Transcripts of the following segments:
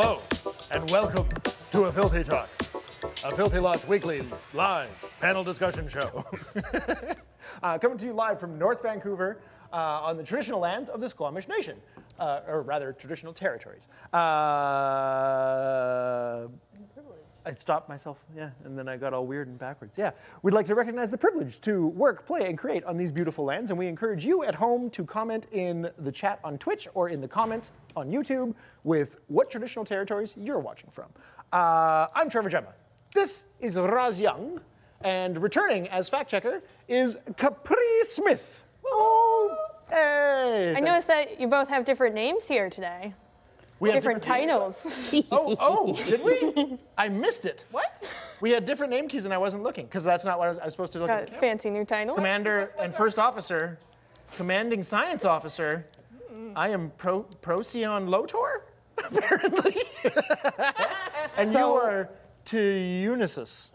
Hello, and welcome to A Filthy Talk, a Filthy Lots weekly live panel discussion show. Coming to you live from North Vancouver on the traditional lands of the Squamish Nation, or rather, traditional territories. I stopped myself, and then I got all weird and backwards. We'd like to recognize the privilege to work, play, and create on these beautiful lands, and we encourage you at home to comment in the chat on Twitch or in the comments on YouTube with what traditional territories you're watching from. I'm Trevor Gemma. This is Roz Young, and returning as fact checker is Capri Smith. Oh, hey! I noticed that you both have different names here today. We have different titles. Did we? I missed it. What? We had different name keys and I wasn't looking, because that's not what I was supposed to look at. Fancy new title. Commander and First Officer, Commanding Science Officer. I am Procyon Lotor, apparently. And you are Teunesis.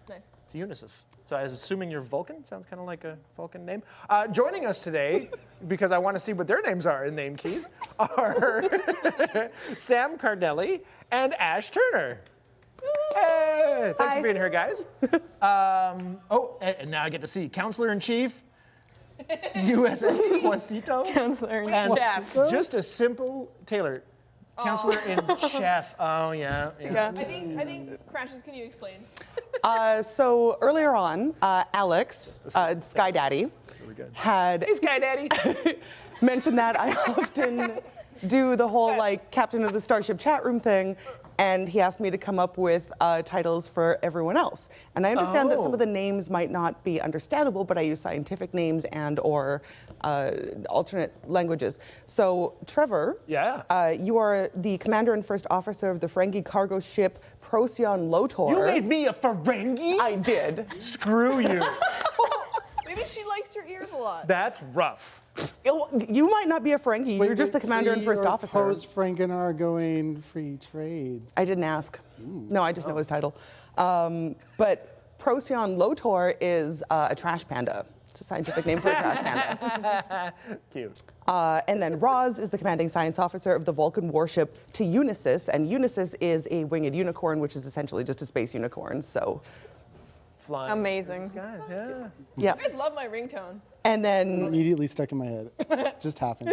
Nice. Teunesis. So I was assuming you're Vulcan. Sounds kind of like a Vulcan name. Joining us today, because I want to see what their names are in name keys, are Sam Cargnelli and Ash Turner. Hey, thanks for being here, guys. And now I get to see Counselor-in-Chief, USS Juacito, Counselor-in-Chief. and just a simple Taylor. Counselor-in-Chief. Oh, yeah. I think Crashes, can you explain? So earlier on, Alex, Sky Daddy, Really good. had Hey, Sky Daddy. mentioned that I often do the whole like captain of the Starship chat room thing, and he asked me to come up with titles for everyone else. And I understand that some of the names might not be understandable, but I use scientific names and or alternate languages. So Trevor, you are the commander and first officer of the Ferengi cargo ship Procyon Lotor. You made me a Ferengi? I did. Screw you. Maybe she likes your ears a lot. That's rough. You might not be a Ferengi. You're just the commander and first officer. Post-Frankenar going free trade. I didn't ask. No, I just know his title. But Procyon Lotor is a trash panda. It's a scientific name for a trash panda. Cute. And then Roz is the commanding science officer of the Vulcan warship Teunesis, and Unisys is a winged unicorn, which is essentially just a space unicorn. So, Flying. Amazing. Guys, yeah. You guys love my ringtone. And then Immediately stuck in my head. Just happened.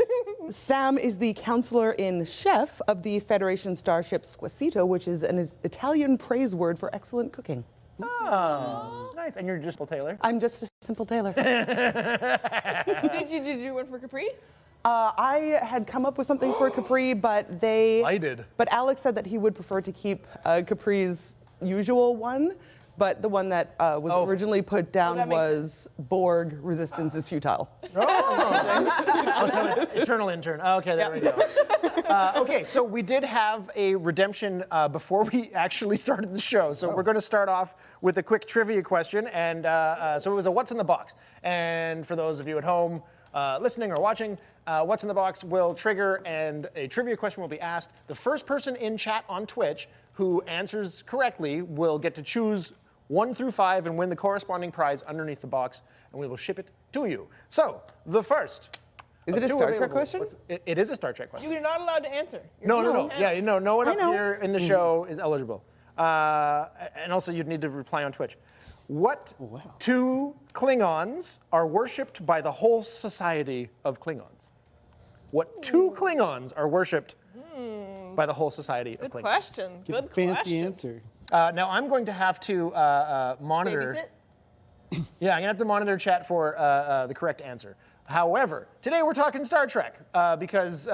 Sam is the counselor-in-chef of the Federation starship Squacito, which is an Italian praise word for excellent cooking. Oh, nice. And you're just a Taylor? I'm just a simple Taylor. Did you one for Capri? I had come up with something for Capri, but But Alex said that he would prefer to keep Capri's usual one. But the one that was originally put down was Borg resistance is futile. Oh, so it's Eternal Intern. Okay, there we go. Okay, so we did have a redemption before we actually started the show. So we're going to start off with a quick trivia question. And so it was a what's in the box. And for those of you at home listening or watching, what's in the box will trigger and a trivia question will be asked. The first person in chat on Twitch who answers correctly will get to choose 1 through 5 and win the corresponding prize underneath the box, and we will ship it to you. So, the first. Is it a Star Trek question? It is a Star Trek question. You're not allowed to answer. No. Yeah, no one up here in the show is eligible. And also, you'd need to reply on Twitch. What two Klingons are worshipped by the whole society of Klingons? What two Klingons are worshipped by the whole society of Klingons? Good question. Good Fancy answer. Now I'm going to have to monitor. Babysit? Yeah, I'm gonna have to monitor chat for the correct answer. However, today we're talking Star Trek because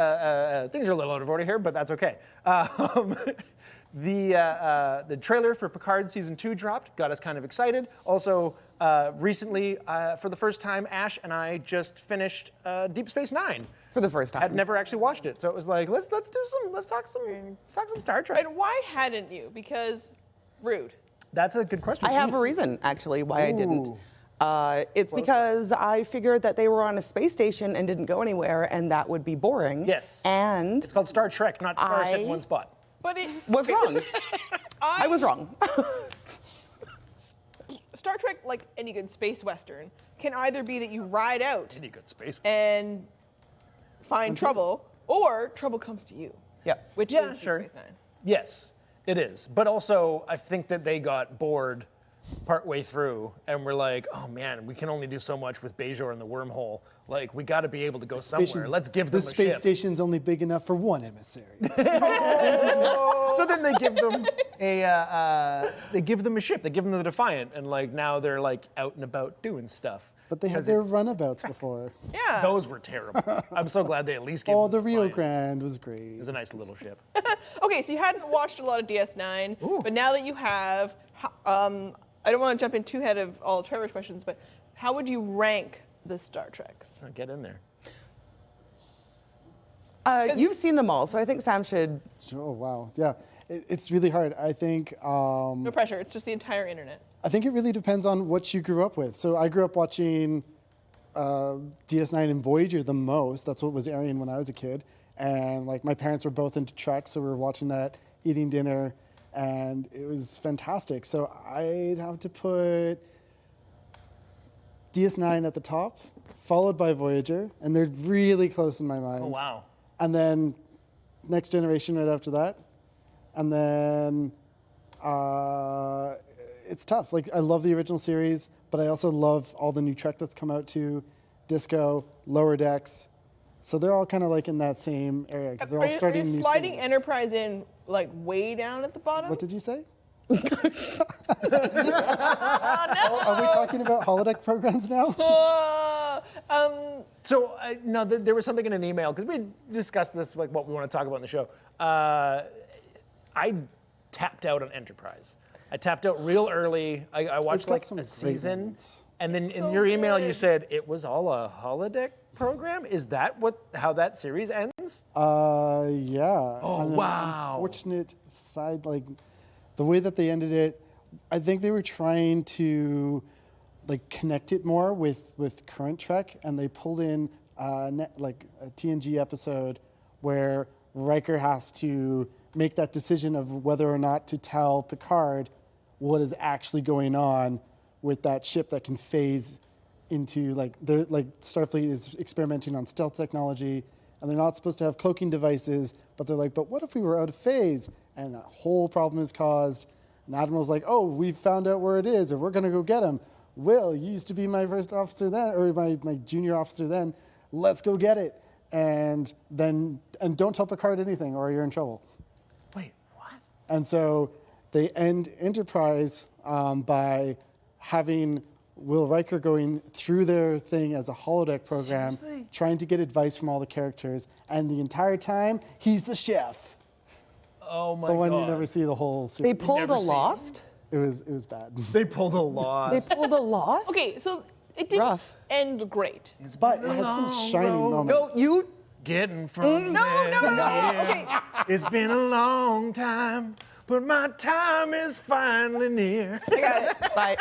things are a little out of order here, but that's okay. The trailer for Picard Season 2 dropped, got us kind of excited. Also, recently, for the first time, Ash and I just finished Deep Space Nine. For the first time. Had never actually watched it, so it was like, let's talk some Star Trek. And why hadn't you? Because rude. That's a good question. I have a reason, actually, why I didn't. It's because I figured that they were on a space station and didn't go anywhere, and that would be boring. Yes. And It's called Star Trek, not Stars in one spot. But it was wrong. I was wrong. Star Trek, like any good space western, can either be that you ride out Any good space. and find trouble, or trouble comes to you. Yep. which Yeah, is Deep sure. Space Nine. Yes, it is. But also, I think that they got bored partway through and we're like, oh man, we can only do so much with Bajor and the wormhole. Like, we got to be able to go somewhere. Station's- Let's give them the a space ship. station's only big enough for one emissary. So then they give them a ship. They give them the Defiant, and like now they're like out and about doing stuff. But they had 'Cause their it's- runabouts before. Yeah. Those were terrible. I'm so glad they at least gave Oh, them the Rio Defiant. Grande was great. It was a nice little ship. Okay, so you hadn't watched a lot of DS9, but now that you have, I don't want to jump in too ahead of all of Trevor's questions, but how would you rank the Star Treks? So get in there. You've seen them all, so I think Sam should. Oh wow, yeah, it's really hard. I think No pressure, it's just the entire internet. it really depends on what you grew up with. So I grew up watching DS9 and Voyager the most. That's what was airing when I was a kid, and like my parents were both into Trek, so we were watching that, eating dinner, and it was fantastic. So I'd have to put DS9 at the top, followed by Voyager, and they're really close in my mind. Oh wow. And then Next Generation right after that. And then it's tough. Like, I love the original series, but I also love all the new Trek that's come out too. Disco, Lower Decks. So they're all kind of like in that same area because they're all starting are you new sliding things. Enterprise in like way down at the bottom? What did you say? Are we talking about holodeck programs now? So no, there was something in an email because we discussed this, like what we want to talk about in the show. I tapped out on Enterprise. I tapped out real early. I watched got like some a great season, moments. and then in your email you said it was all a holodeck program. Is that how that series ends? Yeah. Oh, On an wow. Unfortunate side, like the way that they ended it, I think they were trying to like connect it more with current Trek, and they pulled in like a TNG episode where Riker has to make that decision of whether or not to tell Picard what is actually going on with that ship that can phase into like Starfleet is experimenting on stealth technology, and they're not supposed to have cloaking devices, but they're like, but what if we were out of phase and a whole problem is caused? And Admiral's like, oh, we've found out where it is, and we're gonna go get him. Will, you used to be my first officer then, or my junior officer then. Let's go get it, and don't tell Picard anything, or you're in trouble. Wait, what? And so they end Enterprise by having Will Riker going through their thing as a holodeck program, Seriously? trying to get advice from all the characters, and the entire time he's the chef. Oh my The one god. you never see the whole They series. pulled never a seen. Lost. It was bad. They pulled a Lost. They pulled a Lost. Okay, so it didn't Rough. end great. But it had some shining road. moments. No, you. Getting from No, there no, to no. here. Okay. It's been a long time, but my time is finally near. I got it. Bye.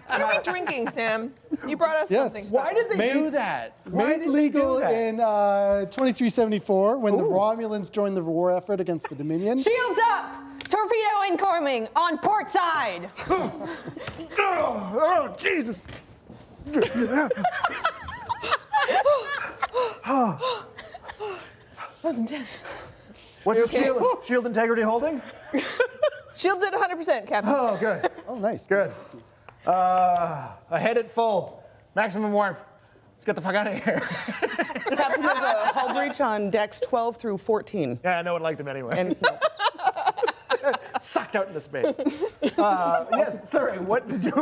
What are we drinking, Sam? You brought us Yes. something. Why did they Made- do that? Why Made did they do legal that? in 2374 when the Romulans joined the war effort against the Dominion. Shields up! Torpedo incoming on port side! Oh, Jesus. That was intense. What's your okay? shield integrity holding? Shields at 100%, Captain. Oh, good. Oh, nice. Good. Ahead at full. Maximum warp. Let's get the fuck out of here. Captain, there's a hull breach on decks 12 through 14. Yeah, I know it liked them anyway. And Sucked out into space. Yes, sorry, what did you...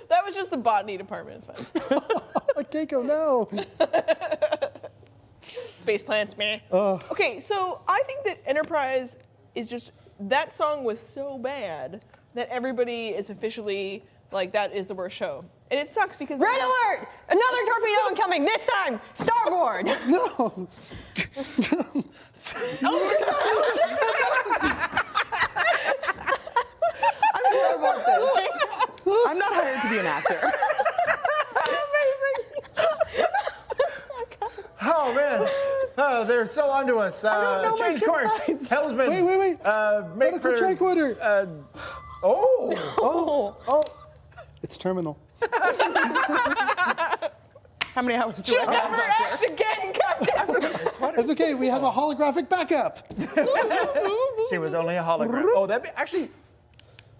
That was just the botany department. It's fine. Keiko, no. Space plants, meh. Okay, so I think that Enterprise is just, that song was so bad that everybody is officially like, that is the worst show. And it sucks because— Red alert! Another torpedo incoming, this time starboard! No. I'm horrible at this. I'm not hired to be an actor. Oh, man. Oh, they're so onto us. don't know my Change ship course. signs. Helmsman. Wait. Make Medical for... tricorder. Oh! Oh. It's terminal. How How many hours do I Should have, never Doctor? ask again, Captain. It's okay. We have a holographic backup. She was only a hologram. Oh, that actually.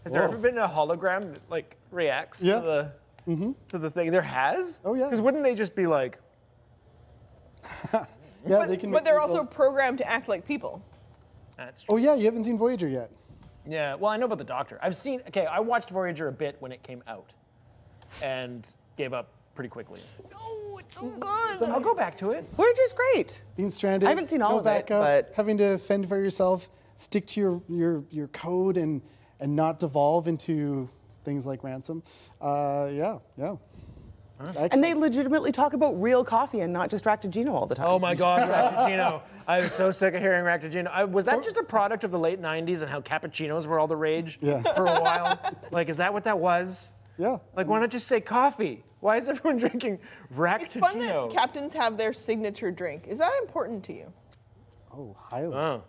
Has there Whoa. ever been a hologram that like reacts Yeah. to the thing? There has. Oh, yeah. Because wouldn't they just be like? Yeah, they can. But make they're also themselves- programmed to act like people. That's true. Oh yeah, you haven't seen Voyager yet. Yeah. Well, I know about the Doctor. I've seen. Okay, I watched Voyager a bit when it came out, and gave up pretty quickly. No, it's so good. I'll go back to it. Voyager's great. Being stranded. I haven't seen all no of it, backup, but- having to fend for yourself, stick to your code, and not devolve into things like ransom. Yeah. And they legitimately talk about real coffee and not just Ractagino all the time. Oh my God, Ractagino. I was so sick of hearing Ractagino. Was that just a product of the late 90s and how cappuccinos were all the rage for a while? Like, is that what that was? Yeah. Like, why not just say coffee? Why is everyone drinking Ractagino? It's fun that captains have their signature drink. Is that important to you? Oh, highly. Oh.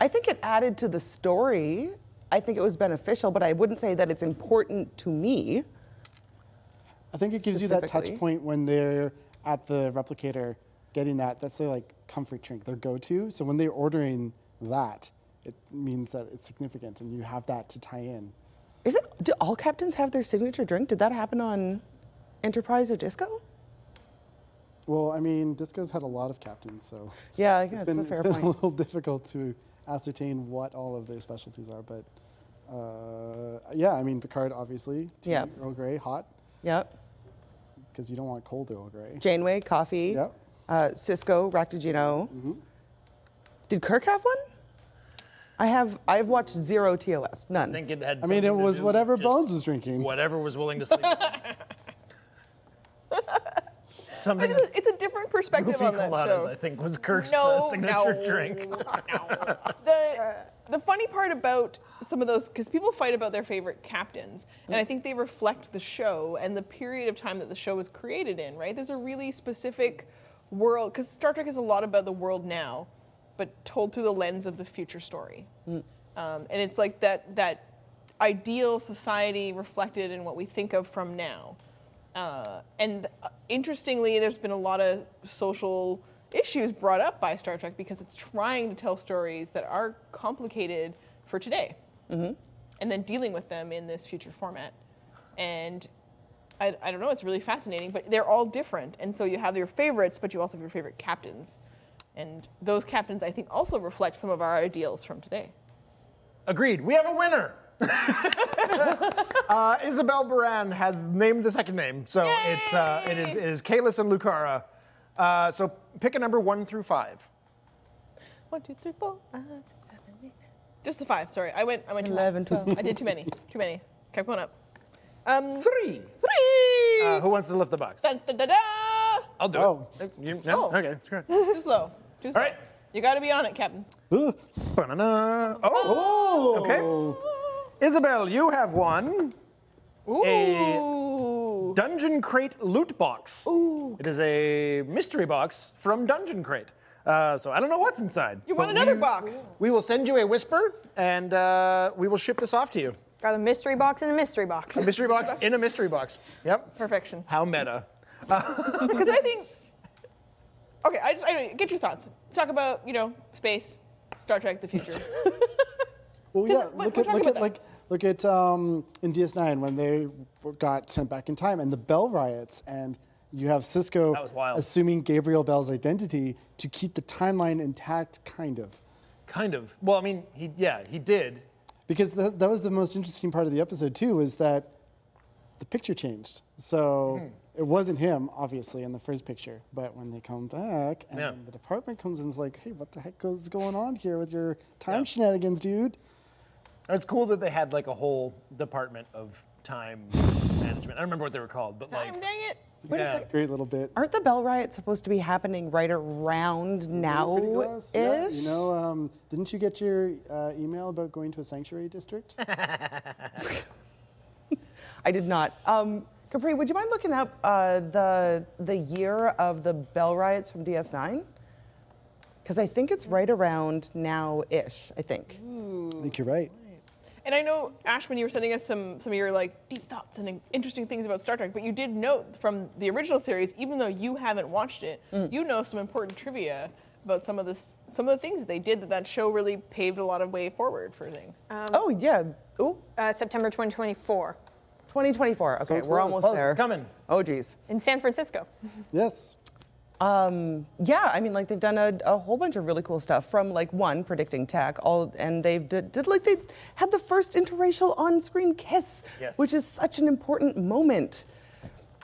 I think it added to the story. I think it was beneficial, but I wouldn't say that it's important to me. I think it gives you that touch Specifically. point when they're at the replicator getting that. That's their like comfort drink, their go-to. So when they're ordering that, it means that it's significant, and you have that to tie in. Do all captains have their signature drink? Did that happen on Enterprise or Disco? Well, I mean, Disco's had a lot of captains, so Yeah, it's that's been, a fair it's been a point. little difficult to ascertain what all of their specialties are. But yeah, I mean, Picard obviously. Tea, Yep. Earl Grey, hot, Yep. because you don't want cold Earl Grey. Janeway, coffee. Yep. Cisco, Ractagino. Did Kirk have one? I've watched zero TOS, none. I think it had I mean, it something to was do whatever with just Bones was drinking. Whatever was willing to sleep with him. Something It's a different perspective Goofy on that Coladas, show. I think, was Kirk's No, signature no, drink. The funny part about some of those, because people fight about their favorite captains, and I think they reflect the show and the period of time that the show was created in, right? There's a really specific world, because Star Trek is a lot about the world now, but told through the lens of the future story. And it's like that ideal society reflected in what we think of from now. And interestingly, there's been a lot of social issues brought up by Star Trek because it's trying to tell stories that are complicated for today, and then dealing with them in this future format. And I don't know, it's really fascinating, but they're all different. And so you have your favorites, but you also have your favorite captains. And those captains, I think, also reflect some of our ideals from today. Agreed. We have a winner. Isabel Baran has named the second name, so it is Kalis and Lucara. So pick a number 1 through 5. 1, 2, 3, 4, 5, 6, 7, 8. Just the 5. Sorry, I went too 11, 12. I did too many. Too many. Kept going up. 3. 3. Who wants to lift the box? Dun, dun, dun, dun. I'll do Oh. it. No? Oh. Okay, that's great. Too slow. Too slow. All right. You got to be on it, Captain. Ba-na-na. Oh, okay. Isabel, you have won Ooh. Dungeon Crate loot box. Ooh. It is a mystery box from Dungeon Crate. So I don't know what's inside. You want but another box? We will send you a whisper, and we will ship this off to you. Got a mystery box in a mystery box. A mystery box in a mystery box. Yep. Perfection. How meta. Because I think. Okay, I don't get your thoughts. Talk about space, Star Trek, the future. Well, yeah. We're talking about that. Look at in DS9 when they got sent back in time and the Bell riots, and you have Cisco That was wild. assuming Gabriel Bell's identity to keep the timeline intact, kind of. Kind of. Well, I mean, he did. Because that was the most interesting part of the episode too, was that the picture changed. So it wasn't him, obviously, in the first picture. But when they come back and Yeah. the department comes in and is like, hey, what the heck is going on here with your time shenanigans, dude? It's cool that they had like a whole department of time management. I don't remember what they were called, but Time, like, dang it. yeah. Great little bit. Aren't the Bell riots supposed to be happening right around Pretty now-ish? close, yeah. You know, didn't you get your email about going to a sanctuary district? I did not. Capri, would you mind looking up the year of the Bell riots from DS9? Because I think it's right around now-ish, I think. I think you're right. And I know, Ash, when you were sending us some of your like deep thoughts and interesting things about Star Trek, but you did note from the original series, even though you haven't watched it, you know some important trivia about some of the things that they did that show really paved a lot of way forward for things. Oh yeah. Ooh, September 2024 2024. Okay, we're close. almost Close, there. it's coming. Oh geez. in San Francisco. Yes. Yeah, I mean, like they've done a whole bunch of really cool stuff from like predicting tech, and they've did like they had the first interracial on-screen kiss, Yes. which is such an important moment.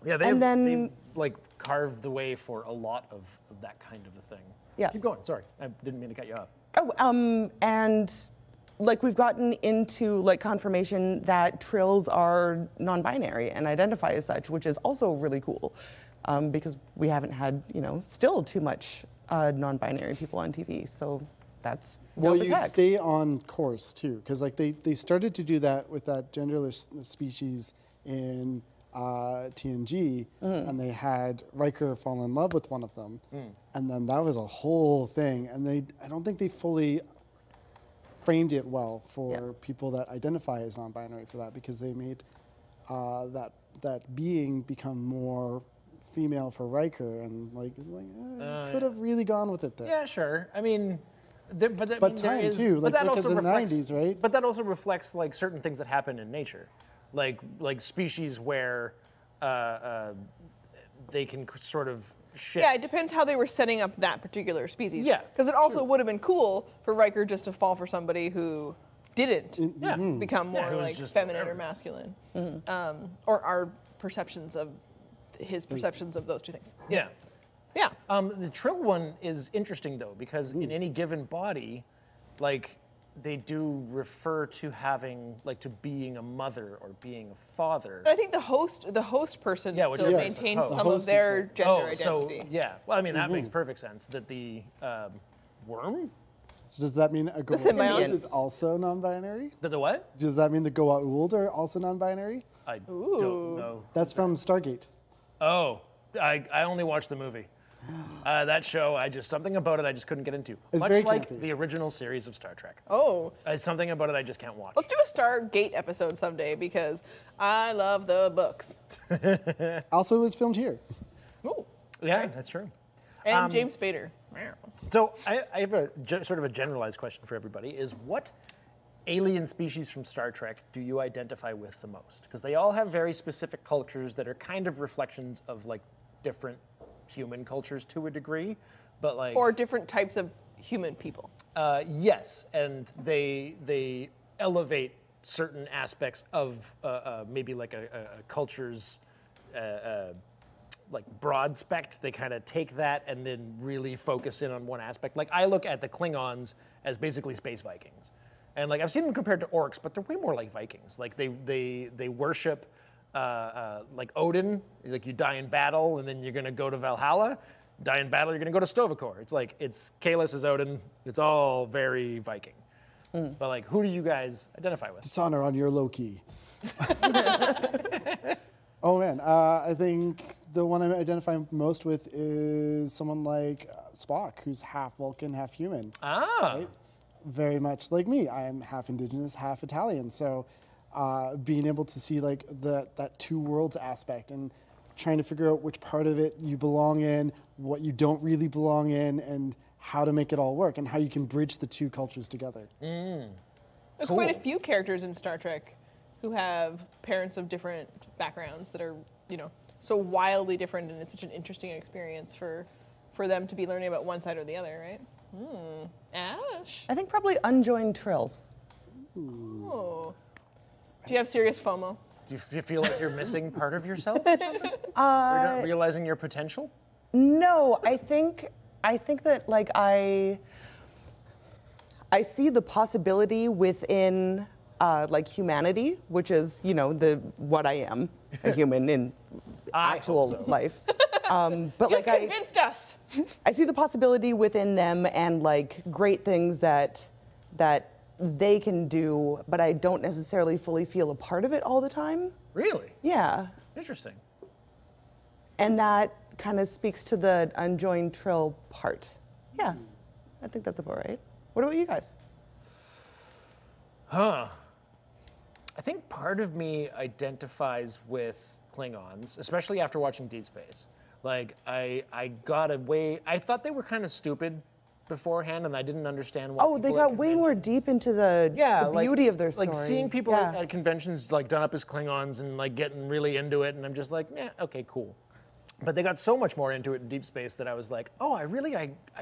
Yeah, they've like carved the way for a lot of that kind of a thing. Yeah. Keep going. Sorry, I didn't mean to cut you off. Oh, and like we've gotten into like confirmation that trills are non-binary and identify as such, which is also really cool, because we haven't had still too much non-binary people on TV. So that's Well, dope as you heck. stay on course too, because like they started to do that with that genderless species in TNG, and they had Riker fall in love with one of them, and then that was a whole thing. And I don't think they fully framed it well for people that identify as non-binary for that, because they made that being become more female for Riker, and could have really gone with it there. Yeah, sure. I mean, but But time, too. But Like, that look also at the reflects 90s, right? But that also reflects like certain things that happen in nature, like species where they can sort of shift. Yeah, it depends how they were setting up that particular species. Yeah, Because it also would have been cool for Riker just to fall for somebody who didn't Yeah. become more who was like just feminine whatever. or masculine. Or our perceptions of his perceptions of those two things. Yeah. Yeah. The Trill one is interesting though, because in any given body, like they do refer to having to being a mother or being a father. But I think the host person Yeah, which still is- maintains Yes, some host of is their right. gender so identity. yeah. Well, I mean that makes perfect sense. That the worm, So does that mean a symbiote. is also non-binary? the what? Does that mean the Goa'uld are also non-binary? I don't know. That's from Stargate. Oh, I only watched the movie. That show, something about it I just couldn't get into. It's Much very like campy. the original series of Star Trek. Oh. Something about it I just can't watch. Let's do a Stargate episode someday because I love the books. Also, it was filmed here. Ooh. Yeah, that's true. And James Spader. Meow. So I have sort of a generalized question for everybody: is what alien species from Star Trek do you identify with the most? Because they all have very specific cultures that are kind of reflections of different human cultures to a degree, but Or different types of human people. yes, and they elevate certain aspects of maybe a culture's broad spect. They kind of take that and then really focus in on one aspect. Like I look at the Klingons as basically space Vikings, and I've seen them compared to orcs, but they're way more like Vikings. Like they worship like Odin. Like you die in battle, and then you're gonna go to Valhalla. Die in battle, you're gonna go to Stovacor. It's Kahless is Odin. It's all very Viking. But who do you guys identify with? Dishonor on your Loki. Oh man, I think the one I identify most with is someone like Spock, who's half Vulcan, half human. Ah. Right? Very much like me. I am half indigenous, half Italian. So being able to see that two worlds aspect and trying to figure out which part of it you belong in, what you don't really belong in, and how to make it all work, and how you can bridge the two cultures together. There's quite a few characters in Star Trek who have parents of different backgrounds that are, so wildly different, and it's such an interesting experience for them to be learning about one side or the other, right? Ash. I think probably unjoined Trill. Oh. Do you have serious FOMO? Do you feel like you're missing part of yourself? Or something? You're not realizing your potential? No, I think that I see the possibility within humanity, which is what I am, a human in actual life. But You convinced us. I see the possibility within them and great things that they can do, but I don't necessarily fully feel a part of it all the time. Really? Yeah. Interesting. And that kind of speaks to the unjoined Trill part. Yeah, I think that's about right. What about you guys? I think part of me identifies with Klingons, especially after watching Deep Space. Like, I got away. I thought they were kind of stupid beforehand, and I didn't understand why. Oh, they got way more deep into the beauty of their story. Like seeing people at conventions like done up as Klingons and like getting really into it, and I'm just like, yeah, okay, cool. But they got so much more into it in Deep Space that I was like, oh, I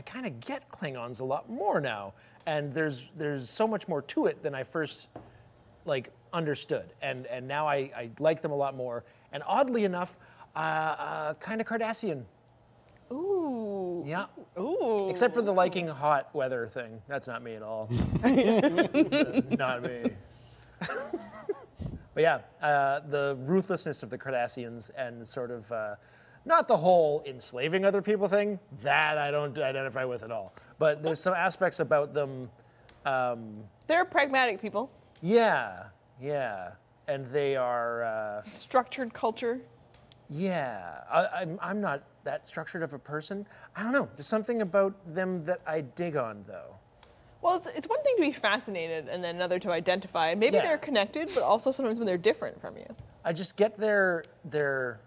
kind of get Klingons a lot more now, and there's so much more to it than I first like understood, and now I like them a lot more. And oddly enough, kind of Cardassian. Ooh. Yeah. Ooh. Except for the liking hot weather thing. That's not me at all. That's not me. But yeah, the ruthlessness of the Cardassians and sort of, not the whole enslaving other people thing, that I don't identify with at all. But there's some aspects about them. They're pragmatic people. Yeah. And they are... Structured culture. Yeah, I'm not that structured of a person. I don't know. There's something about them that I dig on, though. Well, it's one thing to be fascinated and then another to identify. Maybe they're connected, but also sometimes when they're different from you. I just get their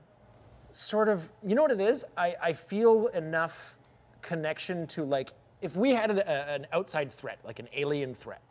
sort of, you know what it is? I feel enough connection to, like, if we had an outside threat, like an alien threat,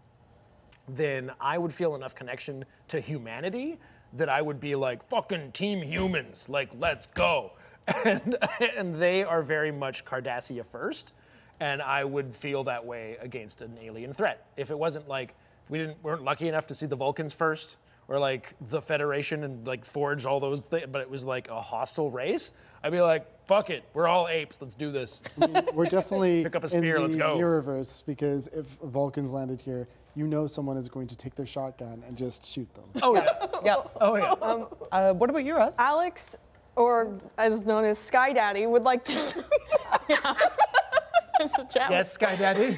then I would feel enough connection to humanity that I would be like, fucking team humans, like, let's go. And they are very much Cardassia first, and I would feel that way against an alien threat. If it wasn't like, weren't lucky enough to see the Vulcans first, or like the Federation and like forge all those things, but it was like a hostile race, I'd be like, fuck it, we're all apes, let's do this. I mean, we're definitely Pick up a spear, in let's the go. Mirrorverse, because if Vulcans landed here, you know someone is going to take their shotgun and just shoot them. Oh yeah, Yep. oh yeah. What about you, Russ? Alex, or as known as Sky Daddy, would like to. It's a challenge. Yes, Sky Daddy.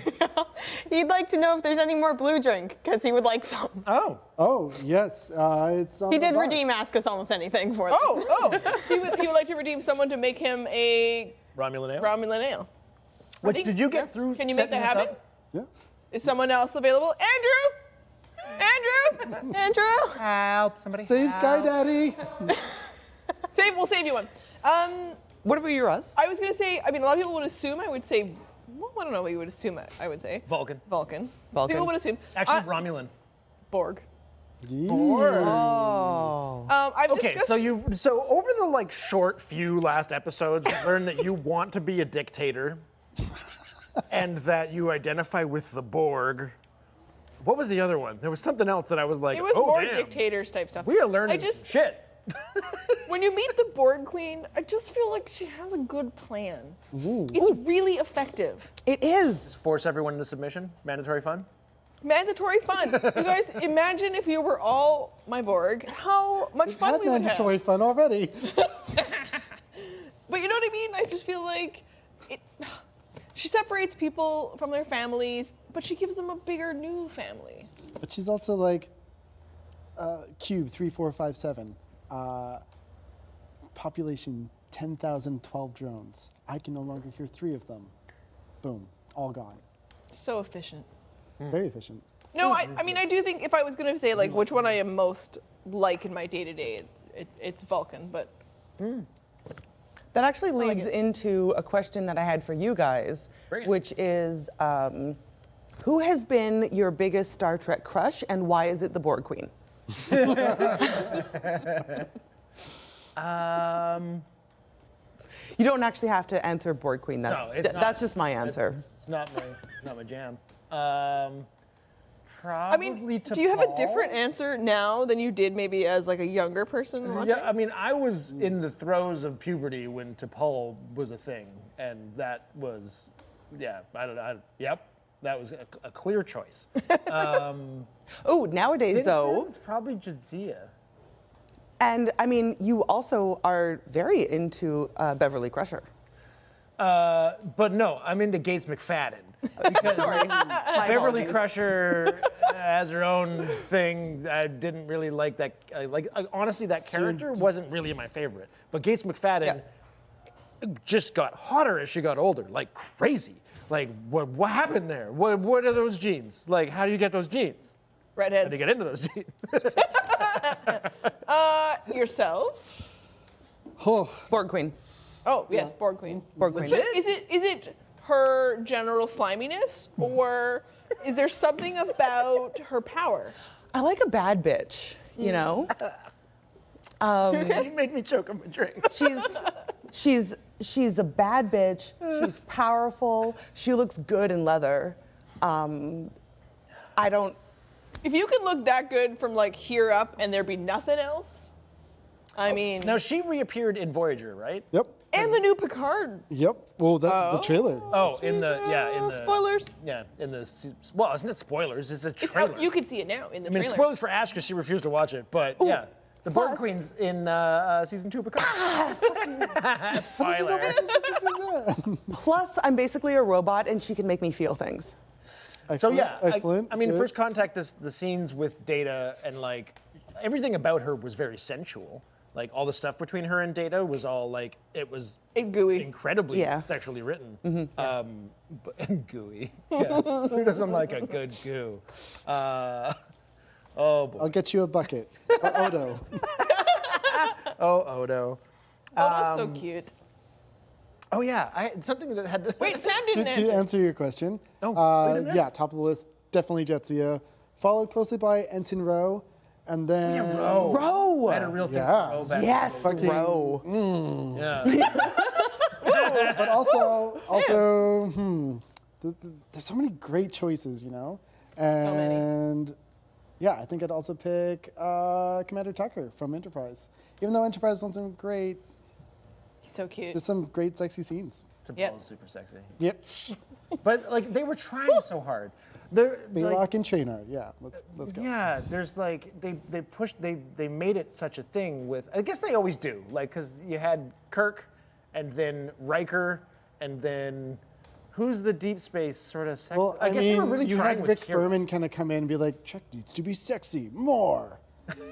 He'd like to know if there's any more blue drink, because he would like some. Oh, yes, it's on He the did bar. redeem ask us almost anything for this. He would like to redeem someone to make him a Romulan ale. Romulan ale. What, did you get through? Can you make that setting this happen? up? Yeah. Is someone else available? Andrew! Andrew? Help! Somebody. Save Sky Daddy. We'll save you one. What about you, Russ? I was gonna say, I mean, a lot of people would assume I would say, well, I don't know what you would assume I would say. Vulcan. Vulcan. Vulcan. People would assume. Actually, Romulan. Borg. Oh. I've Okay, discussed, so over the like short few last episodes, we learned that you want to be a dictator, and that you identify with the Borg. What was the other one? There was something else that I was like, it was oh more damn, dictators type stuff. we are learning I just, some shit. When you meet the Borg Queen, I just feel like she has a good plan. It's really effective. It is. Force everyone into submission. Mandatory fun. Mandatory fun. You guys, imagine if you were all my Borg, how much We've fun had we would mandatory have. fun already. But you know what I mean? I just feel like she separates people from their families, but she gives them a bigger new family. But she's also like, Cube 3457. Population 10,012 drones. I can no longer hear 3 of them. Boom, all gone. So efficient. Very efficient. No, I mean, I do think if I was going to say, like, which one I am most like in my day-to-day, it's Vulcan, but... That actually leads into a question that I had for you guys, Bring it. which is, who has been your biggest Star Trek crush, and why is it the Borg Queen? You don't actually have to answer Borg Queen. That's just my answer. It's not my jam. Probably I mean, do you have a different answer now than you did maybe as, like, a younger person watching? Yeah, I mean, I was in the throes of puberty when T'Pol was a thing, and that was, yeah, yep, that was a clear choice. Oh, nowadays Since though, then, it's probably Jadzia. and I mean, you also are very into Beverly Crusher. But no, I'm into Gates McFadden. Because My Beverly apologies. Crusher has her own thing. I didn't really like that. Honestly, that character wasn't really my favorite. But Gates McFadden just got hotter as she got older, like crazy. Like, what happened there? What are those genes? Like, how do you get those genes? Redheads. to get into those genes. Yourselves? Oh, Borg Queen. Oh, yes, Borg Queen. Borg Queen. Legit? Is it her general sliminess, or is there something about her power? I like a bad bitch, you know? You made me choke on my drink. She's a bad bitch. She's powerful. She looks good in leather. I don't. If you could look that good from like here up and there be nothing else, I mean, Now, she reappeared in Voyager, right? yep. and the new Picard. Yep. Well, that's the trailer. Oh, in the spoilers. Yeah, well, isn't it spoilers? It's a It's trailer. out, you can see it now in the I mean, trailer. spoilers for Ash because she refused to watch it, but yeah. The Borg plus- Queen's in season 2 of Picard. Spoiler. Plus, I'm basically a robot, and she can make me feel things. So Excellent. yeah, Excellent. I mean, Good. First Contact, the scenes with Data and like everything about her was very sensual. Like all the stuff between her and Data was all like it was And gooey. incredibly Yeah. sexually written. And gooey. Yeah. Who doesn't like a good goo? Oh boy. I'll get you a bucket. Or Odo. Oh Odo. Oh, that's so cute. Oh yeah, I had something that had to. Wait, Sam to, didn't to answer. answer your question, Oh, we didn't yeah, top of the list, definitely Jetsia. Followed closely by Ensign Rowe, and then Row. I had a real thing Yeah. for Roe back Yes, Fucking- Row. Yeah. but also, there's so many great choices, you know, and yeah, I think I'd also pick Commander Tucker from Enterprise. Even though Enterprise wasn't great, He's so cute. there's some great sexy scenes. Yep. T'Pol's super sexy. Yep. But like they were trying so hard. They're Baylock like, and Traynard. Yeah, let's go. yeah, there's like they made it such a thing with. I guess they always do. Like because you had Kirk, and then Riker, and then who's the deep space sort of sex? Well, I guess they were mean, really you trying had with Rick Kira. Berman kind of come in and be like, Trek needs to be sexy, more.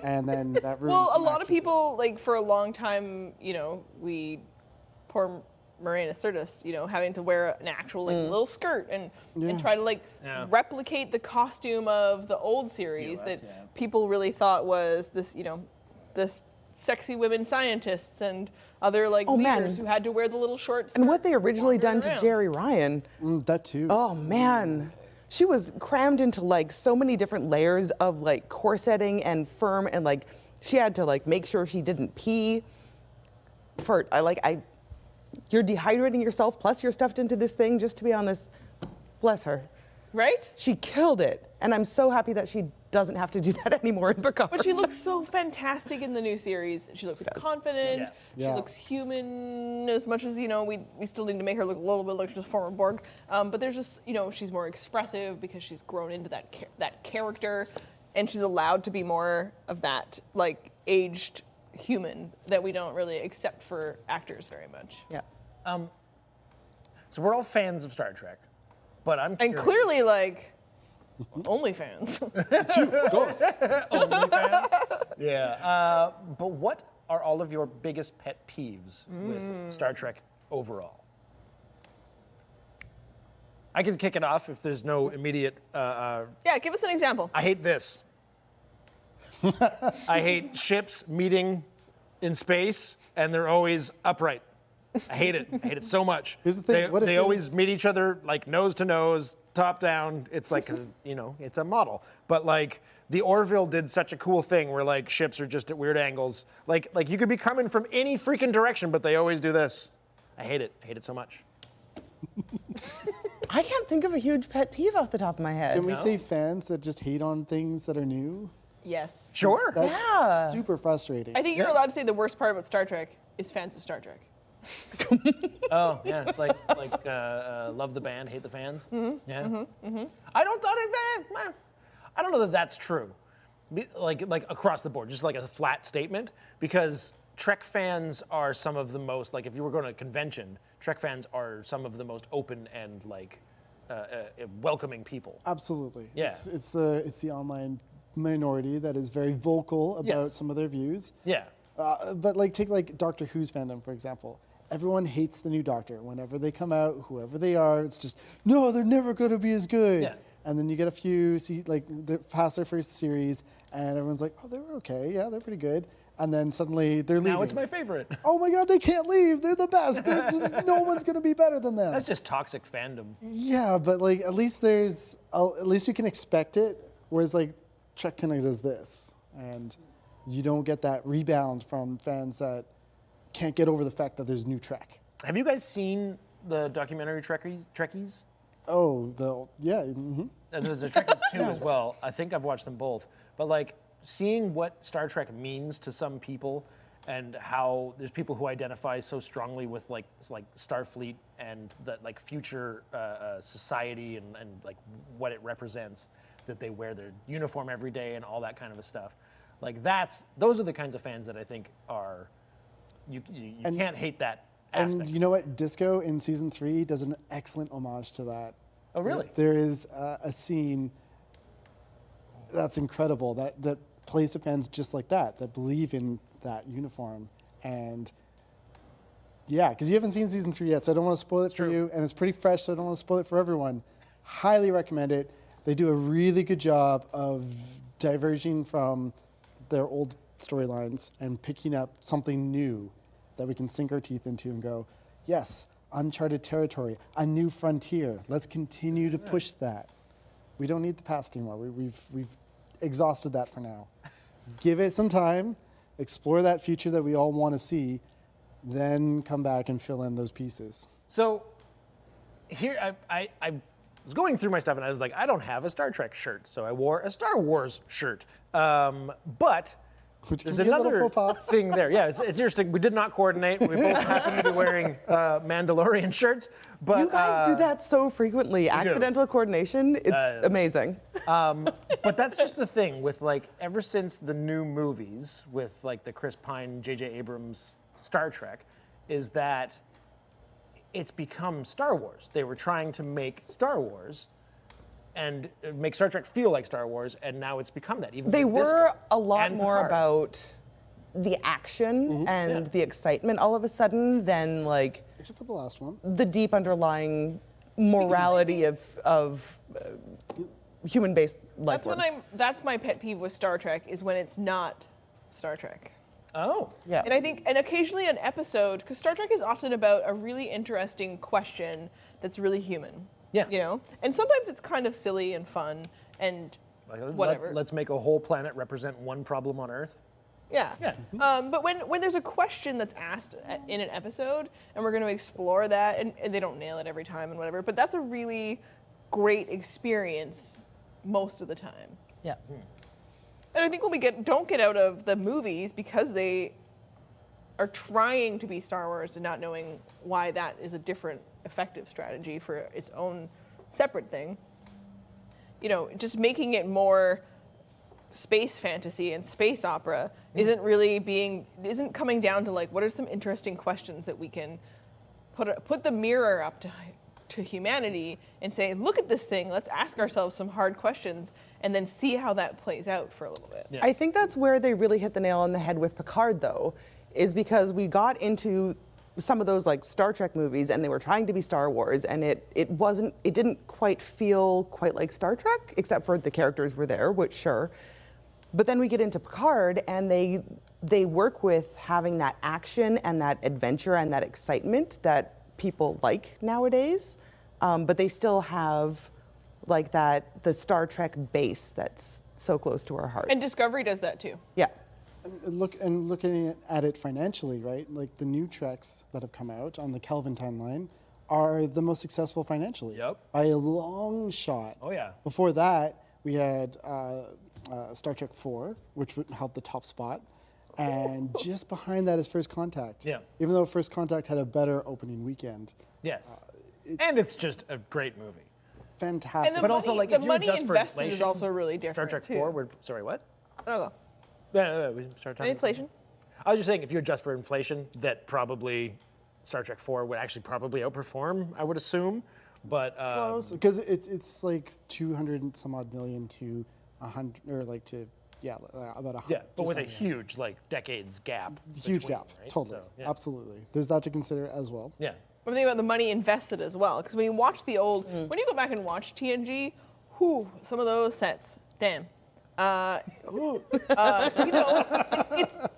And then that ruins Well, a some lot of actresses. people, like for a long time, poor Marina Sirtis, having to wear an actual like little skirt and try to like Yeah. replicate the costume of the old series TOS, that yeah. people really thought was this, this sexy women scientists and other like Oh, man. leaders who had to wear the little shorts. And what they originally done to Jerry Ryan. That too. Oh man, she was crammed into like so many different layers of like corseting and firm, and like she had to like make sure she didn't pee. You're dehydrating yourself, plus you're stuffed into this thing just to be on this. Bless her. Right? She killed it, and I'm so happy that she doesn't have to do that anymore in Picard. But she looks so fantastic in the new series. She looks confident. Yes. She Yeah. looks human as much as, we still need to make her look a little bit like just former Borg. But there's just, she's more expressive because she's grown into that character, and she's allowed to be more of that, like, aged human that we don't really accept for actors very much. Yeah. So we're all fans of Star Trek, but I'm And curious. clearly, like, OnlyFans. Ghost. OnlyFans? Yeah. But what are all of your biggest pet peeves with Star Trek overall? I can kick it off if there's no immediate. Yeah, give us an example. I hate this. I hate ships meeting in space and they're always upright. I hate it. I hate it so much. Here's the thing, what if They it always was- meet each other like nose to nose, top down. It's like, cause it's a model. But like the Orville did such a cool thing where like ships are just at weird angles. Like you could be coming from any freaking direction, but they always do this. I hate it. I hate it so much. I can't think of a huge pet peeve off the top of my head. Can we say fans that just hate on things that are new? Yes. Sure. That's Yeah. super frustrating. I think you're allowed to say the worst part about Star Trek is fans of Star Trek. Oh yeah, it's like love the band, hate the fans. Yeah. I don't know that that's true. Like across the board, just like a flat statement. Because Trek fans are some of the most if you were going to a convention, Trek fans are some of the most open and welcoming people. Absolutely. Yeah. It's the online minority that is very vocal about Yes. some of their views. Yeah. But take Doctor Who's fandom, for example. Everyone hates the new Doctor. Whenever they come out, whoever they are, it's just, no, they're never going to be as good. Yeah. and then you get a few past their first series, and everyone's like, oh, they were okay, yeah, they're pretty good, and then suddenly they're leaving. Now it's my favorite. Oh my God, they can't leave. They're the best. No one's gonna be better than them. That's just toxic fandom. Yeah, but like at least you can expect it. Whereas like Trek kind of does this, and you don't get that rebound from fans that can't get over the fact that there's new Trek. Have you guys seen the documentary Trekkies? Oh, yeah. Mm-hmm. And there's a Trekkies 2 as well. I think I've watched them both. But like seeing what Star Trek means to some people, and how there's people who identify so strongly with like Starfleet and that like future society and like what it represents, that they wear their uniform every day and all that kind of a stuff. Like those are the kinds of fans that I think are you can't hate that aspect. And you know what? Disco in season 3 does an excellent homage to that. Oh, really? There is a scene that's incredible that plays to fans just like that believe in that uniform. And yeah, because you haven't seen season 3 yet, so I don't want to spoil it for you. And it's pretty fresh, so I don't want to spoil it for everyone. Highly recommend it. They do a really good job of diverging from their old storylines and picking up something new that we can sink our teeth into and go, yes, uncharted territory, a new frontier. Let's continue to push that. We don't need the past anymore. We've exhausted that for now. Give it some time, explore that future that we all want to see, then come back and fill in those pieces. So here I was going through my stuff and I was like, I don't have a Star Trek shirt, so I wore a Star Wars shirt. But Which there's can be a little another faux pas. thing there. Yeah, it's interesting. We did not coordinate. We both happen to be wearing Mandalorian shirts. But You guys do that so frequently. Accidental coordination, it's amazing. But that's just the thing with like ever since the new movies with like the Chris Pine, J.J. Abrams Star Trek, is that it's become Star Wars. They were trying to make Star Wars and make Star Trek feel like Star Wars, and now it's become that. Even They with were Disco a lot and more Picard. about the action and the excitement all of a sudden than like Except for the last one. the deep underlying morality of human-based life forms. That's my pet peeve with Star Trek, is when it's not Star Trek. Oh. Yeah. And I think, and occasionally an episode, because Star Trek is often about a really interesting question that's really human. Yeah. You know? And sometimes it's kind of silly and fun and whatever. Let's make a whole planet represent one problem on Earth. Yeah. Yeah. But when there's a question that's asked in an episode, and we're going to explore that, and they don't nail it every time and whatever, but that's a really great experience most of the time. Yeah. And I think when we don't get out of the movies because they are trying to be Star Wars and not knowing why that is a different effective strategy for its own separate thing, you know, just making it more space fantasy and space opera isn't coming down to like, what are some interesting questions that we can put the mirror up to humanity and say, look at this thing, let's ask ourselves some hard questions and then see how that plays out for a little bit. Yeah. I think that's where they really hit the nail on the head with Picard, though, is because we got into some of those like Star Trek movies and they were trying to be Star Wars, and it didn't quite feel quite like Star Trek, except for the characters were there, which sure. But then we get into Picard and they work with having that action and that adventure and that excitement that people like nowadays, but they still have like the Star Trek base that's so close to our hearts. And Discovery does that too. Yeah. Looking at it financially, right? Like the new Treks that have come out on the Kelvin timeline are the most successful financially. Yep. By a long shot. Oh, yeah. Before that, we had Star Trek 4, which held the top spot. And just behind that is First Contact. Yeah. Even though First Contact had a better opening weekend. Yes. And it's just a great movie. Fantastic. And But also, like, the if you money adjust for invested is inflation, also really Star different Trek too. 4, sorry, what? Oh, Yeah, we started talking inflation. I was just saying, if you adjust for inflation, that probably Star Trek 4 would actually probably outperform, I would assume. But Close, because it's like 200 and some odd million to 100, or like to, about 100. yeah, but just with a under. huge decades gap. Huge between, gap, right? totally, So, yeah. absolutely. There's that to consider as well. Yeah. I'm thinking about the money invested as well, because when you watch the old, when you go back and watch TNG, some of those sets. Damn.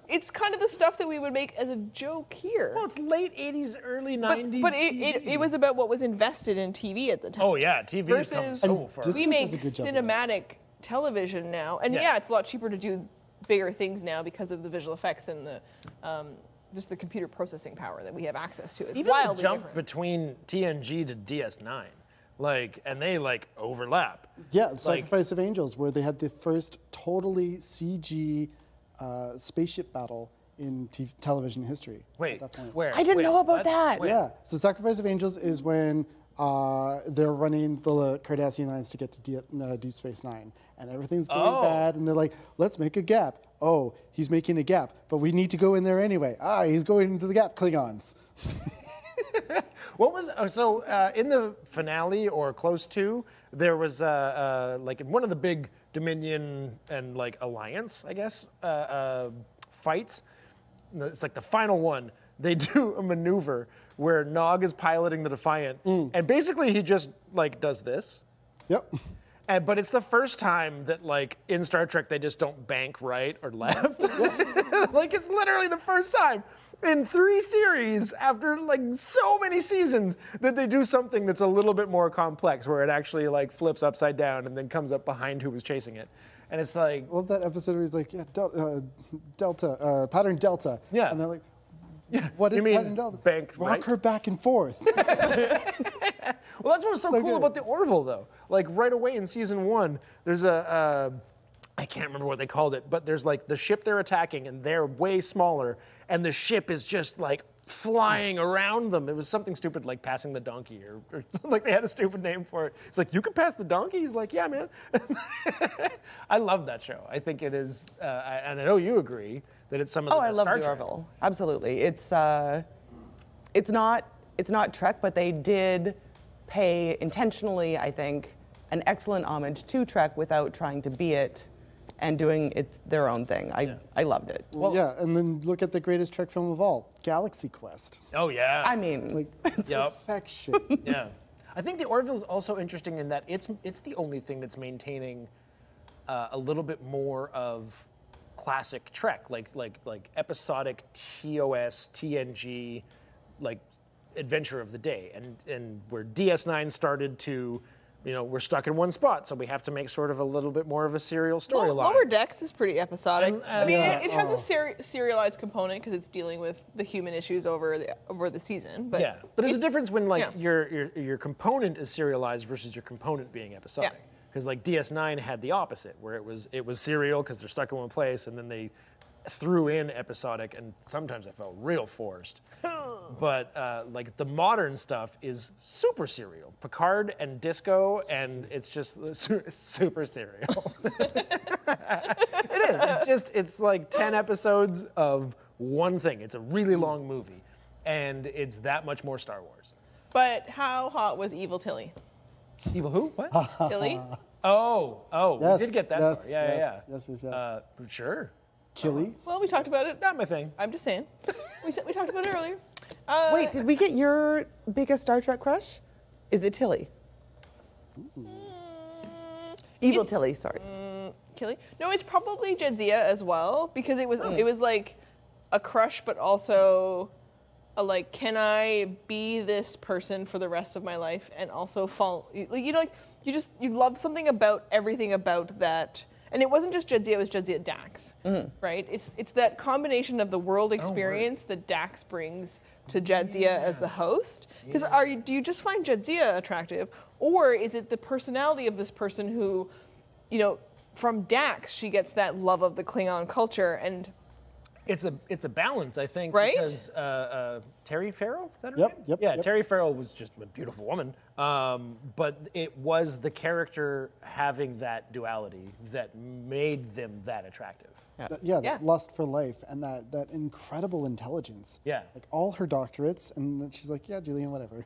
It's kind of the stuff that we would make as a joke here. Well, it's late 80s, early But 90s. it was about what was invested in TV at the time. Oh yeah, TV's come Versus- so And far. just- We Disco make does a good job of that. cinematic television now, and Yeah. yeah, it's a lot cheaper to do bigger things now because of the visual effects and the just the computer processing power that we have access to. It's Even the wildly jump different. between TNG to DS9, and they overlap. Yeah, Sacrifice of Angels, where they had the first totally CG spaceship battle in television history. Wait, at that point. where? I didn't Wait, know about what? that. Wait. Yeah, so Sacrifice of Angels is when they're running the Cardassian lines to get to Deep Space Nine, and everything's going bad, and they're like, let's make a gap. Oh, he's making a gap, but we need to go in there anyway. He's going into the gap, Klingons. What was in the finale or close to? There was in one of the big Dominion and Alliance, I guess, fights. It's like the final one. They do a maneuver where Nog is piloting the Defiant, and basically he just does this. Yep. But it's the first time that, in Star Trek, they just don't bank right or left. It's literally the first time in 3 series after, so many seasons that they do something that's a little bit more complex, where it actually, flips upside down and then comes up behind who was chasing it. And it's like... I love that episode where he's like, Delta, pattern Delta. Yeah. And they're like, what is You mean pattern Delta? bank Rock right? her back and forth. Well, that's what's so cool good. about the Orville, though. Right away in season 1, there's I can't remember what they called it, but there's the ship they're attacking, and they're way smaller, and the ship is just flying around them. It was something stupid like passing the donkey, or they had a stupid name for it. It's you can pass the donkey? He's like, yeah, man. I love that show. I think it is, and I know you agree that it's some of the I best love Star the Trek. Orville. Absolutely. It's not Trek, but they did pay intentionally, I think, an excellent homage to Trek without trying to be it and doing their own thing. I loved it. Well, yeah, and then look at the greatest Trek film of all, Galaxy Quest. Oh, yeah. I mean, Yep. Perfection. Yeah. I think the Orville is also interesting in that it's the only thing that's maintaining a little bit more of classic Trek, like episodic TOS, TNG, adventure of the day, and where DS9 started to, we're stuck in one spot, so we have to make sort of a little bit more of a serial storyline. Lower Decks is pretty episodic. I mean, Yeah. it has a serialized component because it's dealing with the human issues over the season. But Yeah, but there's a it's- difference when yeah. your component is serialized versus your component being episodic. Yeah. Because DS9 had the opposite, where it was serial because they're stuck in one place, and then they threw in episodic, and sometimes I felt real forced. But the modern stuff is super serial. Picard and Disco, and it's just it's super serial. It is. It's 10 episodes of one thing. It's a really long movie, and it's that much more Star Wars. But how hot was Evil Tilly? Evil who? What? Tilly? Oh, Yes, we did get that yes, far. Yeah. yes. Sure. Killy? Well, we talked about it. Not my thing. I'm just saying. We talked about it earlier. wait, did we get your biggest Star Trek crush? Is it Tilly? Evil Tilly, sorry. Tilly? No, it's probably Jadzia as well because it was like a crush, but also a can I be this person for the rest of my life and also fall? You love something about everything about that. And it wasn't just Jadzia, it was Jadzia Dax, right? It's that combination of the world experience that Dax brings to Jadzia as the host. Because do you just find Jadzia attractive, or is it the personality of this person who, from Dax she gets that love of the Klingon culture and. It's a balance, I think, Right? because Terry Farrell, is that her Yep, name? yep, Yeah, yep. Terry Farrell was just a beautiful woman, but it was the character having that duality that made them that attractive. Yeah, Yeah. that lust for life and that incredible intelligence. Yeah. All her doctorates, and then she's like, yeah, Julian, whatever.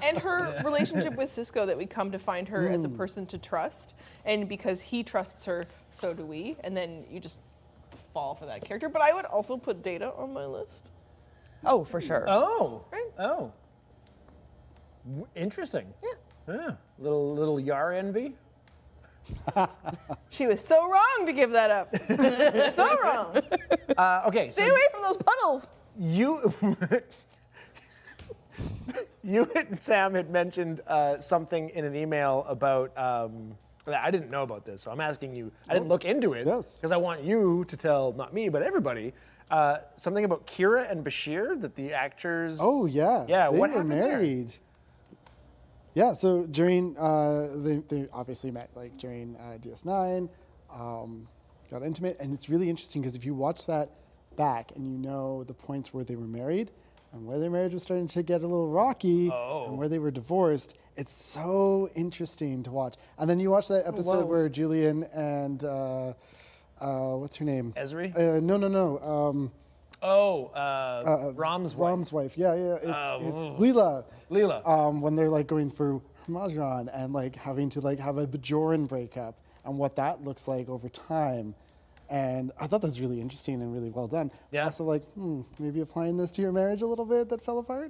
And her relationship with Cisco, that we come to find her as a person to trust, and because he trusts her, so do we, and then you just fall for that character. But I would also put Data on my list. Oh, for sure. Oh. Right. Oh. Interesting. Yeah. Yeah. Little Yar envy. She was so wrong to give that up. So wrong. Okay, Stay so away from those puddles. you you and Sam had mentioned something in an email about. I didn't know about this, so I'm asking you. I didn't look into it Yes. because I want you to tell, not me, but everybody, something about Kira and Bashir that the actors. Oh yeah. Yeah. They What were happened there? married. Yeah. So during they obviously met like during DS9, got intimate, and it's really interesting because if you watch that back and you know the points where they were married and where their marriage was starting to get a little rocky and where they were divorced, it's so interesting to watch. And then you watch that episode where Julian and what's her name? Esri? No. Rom's wife. Rom's wife. Yeah. It's Leela. Leela. When they're like going through Hermajan and like having to like have a Bajoran breakup and what that looks like over time. And I thought that was really interesting and really well done. Yeah. Also like, maybe applying this to your marriage a little bit that fell apart.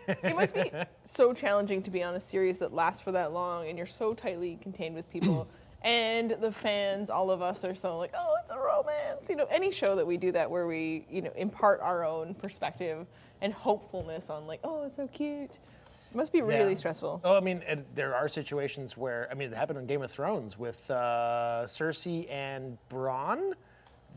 It must be so challenging to be on a series that lasts for that long and you're so tightly contained with people. And the fans, all of us are so like, oh, it's a romance. You know, any show that we do that where we, impart our own perspective and hopefulness on like, oh, it's so cute. It must be really stressful. Oh, I mean, there are situations where, it happened on Game of Thrones with Cersei and Bronn.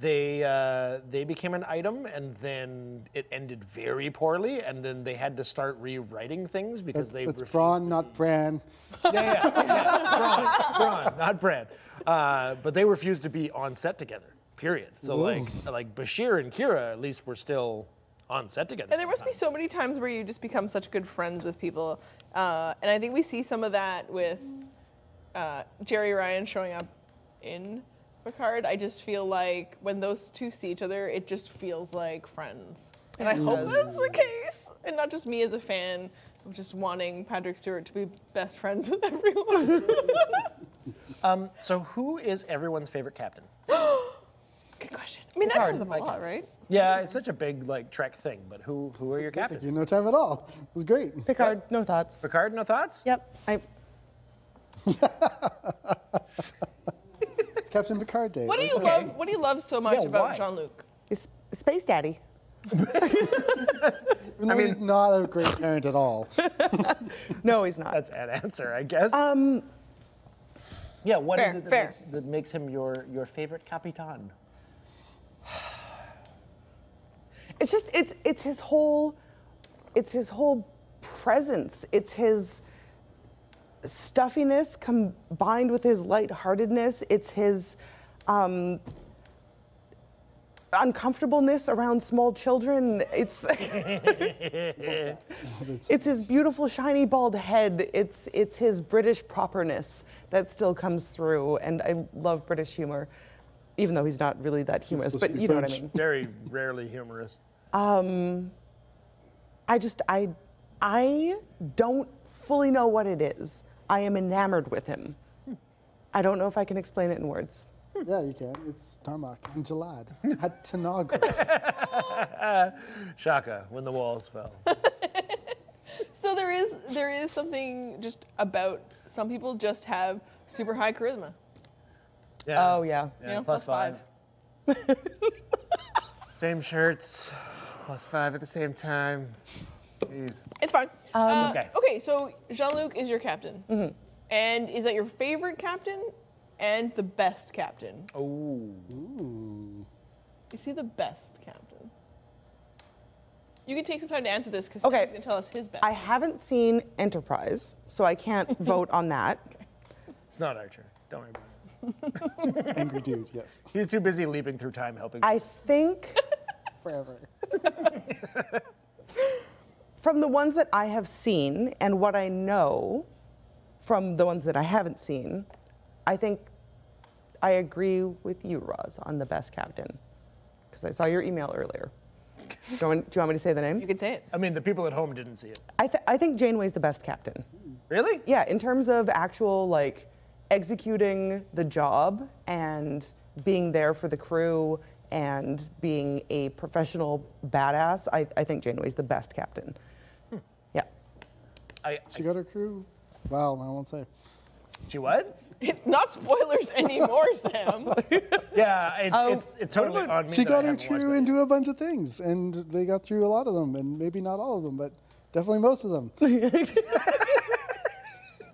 They became an item, and then it ended very poorly, and then they had to start rewriting things because they That's refused Braun, to not Bran. Yeah, Bronn, not Bran. But they refused to be on set together, period. So like Bashir and Kira at least were still on set together. And there must be so many times where you just become such good friends with people. And I think we see some of that with Jerry Ryan showing up in Picard. I just feel like when those two see each other, it just feels like friends. And I hope that's the case. And not just me as a fan of just wanting Patrick Stewart to be best friends with everyone. So who is everyone's favorite captain? Good question. I mean, that comes up a lot, right? Yeah, it's such a big Trek thing, but who are your Took captains? you no time at all. It was great. Picard, no thoughts. Picard, no thoughts? Yep. It's Captain Picard Day. What do you love? What do you love so much Yeah, about why? Jean-Luc? Space Daddy. Even though he's not a great parent at all. No, he's not. That's an answer, I guess. Yeah, what is Fair, it that makes him your favorite Capitan? It's just it's his whole presence. It's his stuffiness combined with his lightheartedness. It's his uncomfortableness around small children. It's it's his beautiful shiny bald head. It's his British properness that still comes through, and I love British humor, even though he's not really that humorous. supposed But to be you know what I French. mean. Very rarely humorous. I don't fully know what it is. I am enamored with him. I don't know if I can explain it in words. Yeah, you can. It's Tarmac and Jalad at Tanagra. Shaka, when the walls fell. So there is something just about some people just have super high charisma. Yeah. Oh yeah. Yeah, You know, plus +5. Same shirts, +5 at the same time. Jeez. It's fine. okay. Okay, so Jean-Luc is your captain. And is that your favorite captain and the best captain? Oh. Is he the best captain? You can take some time to answer this because Okay. Sam's going to tell us his best. I haven't seen Enterprise, so I can't vote on that. It's not Archer. Don't worry about it. Angry dude, yes. He's too busy leaping through time helping. I think Forever. from the ones that I have seen and what I know from the ones that I haven't seen, I think I agree with you, Roz, on the best captain. Because I saw your email earlier. Do you want me to say the name? You can say it. I mean, the people at home didn't see it. I think Janeway's the best captain. Really? Yeah, in terms of actual executing the job and being there for the crew and being a professional badass, I think Janeway's the best captain. Yeah. I She got her crew. Well, I won't say. She what? It's not spoilers anymore, Sam. Yeah, it's totally on me. She that I got her haven't watched crew that into a bunch of things, and they got through a lot of them, and maybe not all of them, but definitely most of them.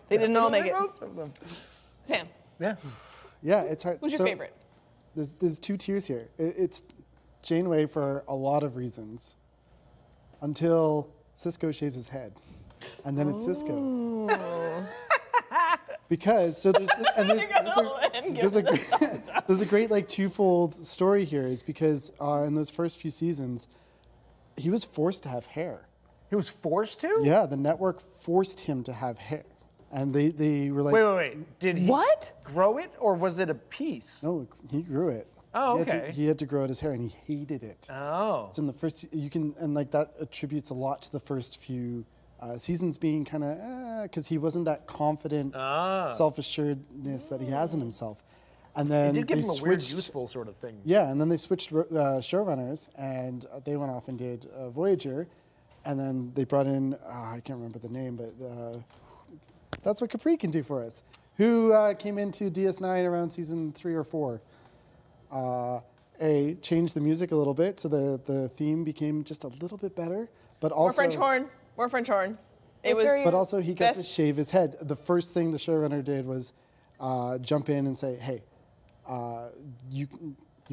They didn't all make it. Most of them. Sam, Yeah. Yeah, it's hard. who's your So, favorite? There's two tiers here. It's Janeway for a lot of reasons, until Cisco shaves his head, and then it's Cisco. Because there's a great like twofold story here, is because in those first few seasons, he was forced to have hair. He was forced to? Yeah, the network forced him to have hair, and they were like, Wait. Did he What? grow it, or was it a piece? no, he grew it. Oh, He had to- okay. he had to grow out his hair, and he hated it. Oh. So in the first, and like that attributes a lot to the first few seasons being kind of, because he wasn't that confident, self-assuredness that he has in himself. And then It did give they him a weird, switched- useful sort of thing. Yeah, and then they switched showrunners, and they went off and did Voyager, and then they brought in, I can't remember the name, but that's what Capri can do for us, who came into DS9 around season 3 or 4. Changed the music a little bit, so the theme became just a little bit better, but also More French horn. It Which was are you- but also he got to Best- shave his head. The first thing the showrunner did was jump in and say, "Hey, you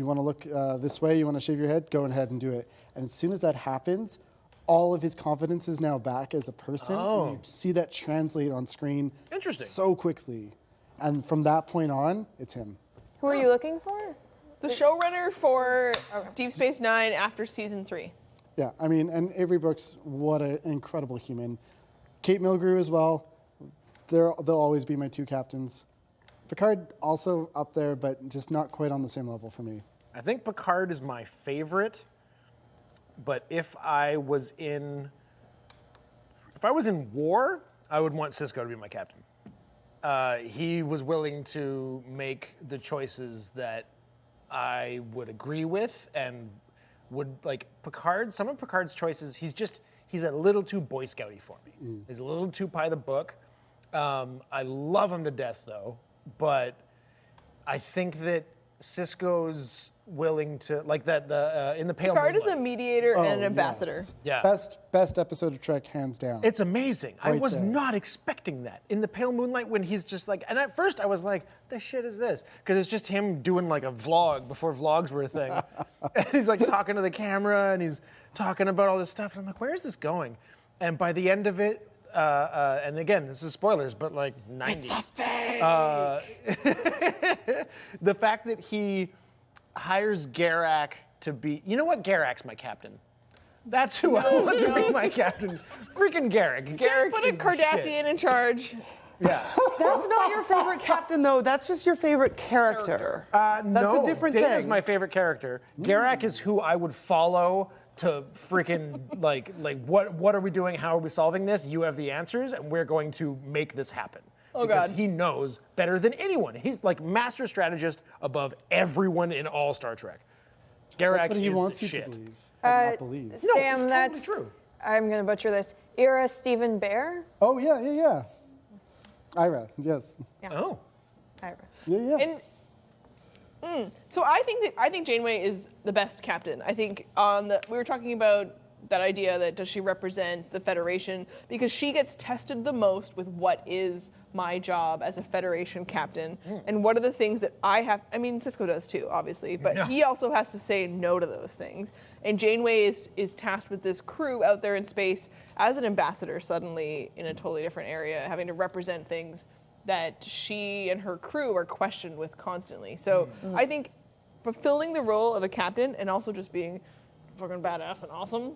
want to look this way? You want to shave your head? Go ahead and do it." And as soon as that happens, all of his confidence is now back as a person. And you see that translate on screen Interesting. so quickly. And from that point on, it's him. Who are you looking for? the showrunner for Deep Space Nine after season 3. Yeah, I mean, and Avery Brooks, what an incredible human. Kate Milgrew as well. They'll always be my two captains. Picard also up there, but just not quite on the same level for me. I think Picard is my favorite, but if I was in war, I would want Cisco to be my captain. He was willing to make the choices that I would agree with, and would like Picard. Some of Picard's choices, he's a little too Boy Scouty for me. He's a little too by the book. I love him to death though, but I think that Cisco's willing to like that. In the Pale Picard is a Moonlight. mediator and an ambassador. Yes. Yeah. Best episode of Trek, hands down. It's amazing. I Right was there. not expecting that. In the Pale Moonlight, when he's just like, and at first I was like, the shit is this? Because it's just him doing like a vlog before vlogs were a thing. And he's like talking to the camera and he's talking about all this stuff. And I'm like, where is this going? And by the end of it, and again, this is spoilers, but like 90s. The fact that he hires Garak to be, you know what? Garak's my captain. That's who I want to be my captain. Freaking Garak. Garak Put a is the shit. Cardassian in charge. Yeah. That's not your favorite captain, though. That's just your favorite character. No, a different Data's thing. my favorite character. Garak is who I would follow to freaking like what are we doing? How are we solving this? You have the answers, and we're going to make this happen. Oh, because God. he knows better than anyone. He's like master strategist above everyone in all Star Trek. Garak That's what he is wants the you shit. to believe, but not believe. No, Sam, it's totally that's true. I'm gonna butcher this. Ira Stephen Bear. Oh, yeah. Ira, yes. Oh. Ira. Yeah. And so I think Janeway is the best captain. I think we were talking about that idea that does she represent the Federation, because she gets tested the most with what is my job as a Federation captain, and what are the things that I have. I mean, Cisco does too, obviously, but Yeah. he also has to say no to those things. And Janeway is tasked with this crew out there in space as an ambassador, suddenly in a totally different area, having to represent things that she and her crew are questioned with constantly. So I think fulfilling the role of a captain and also just being fucking badass and awesome,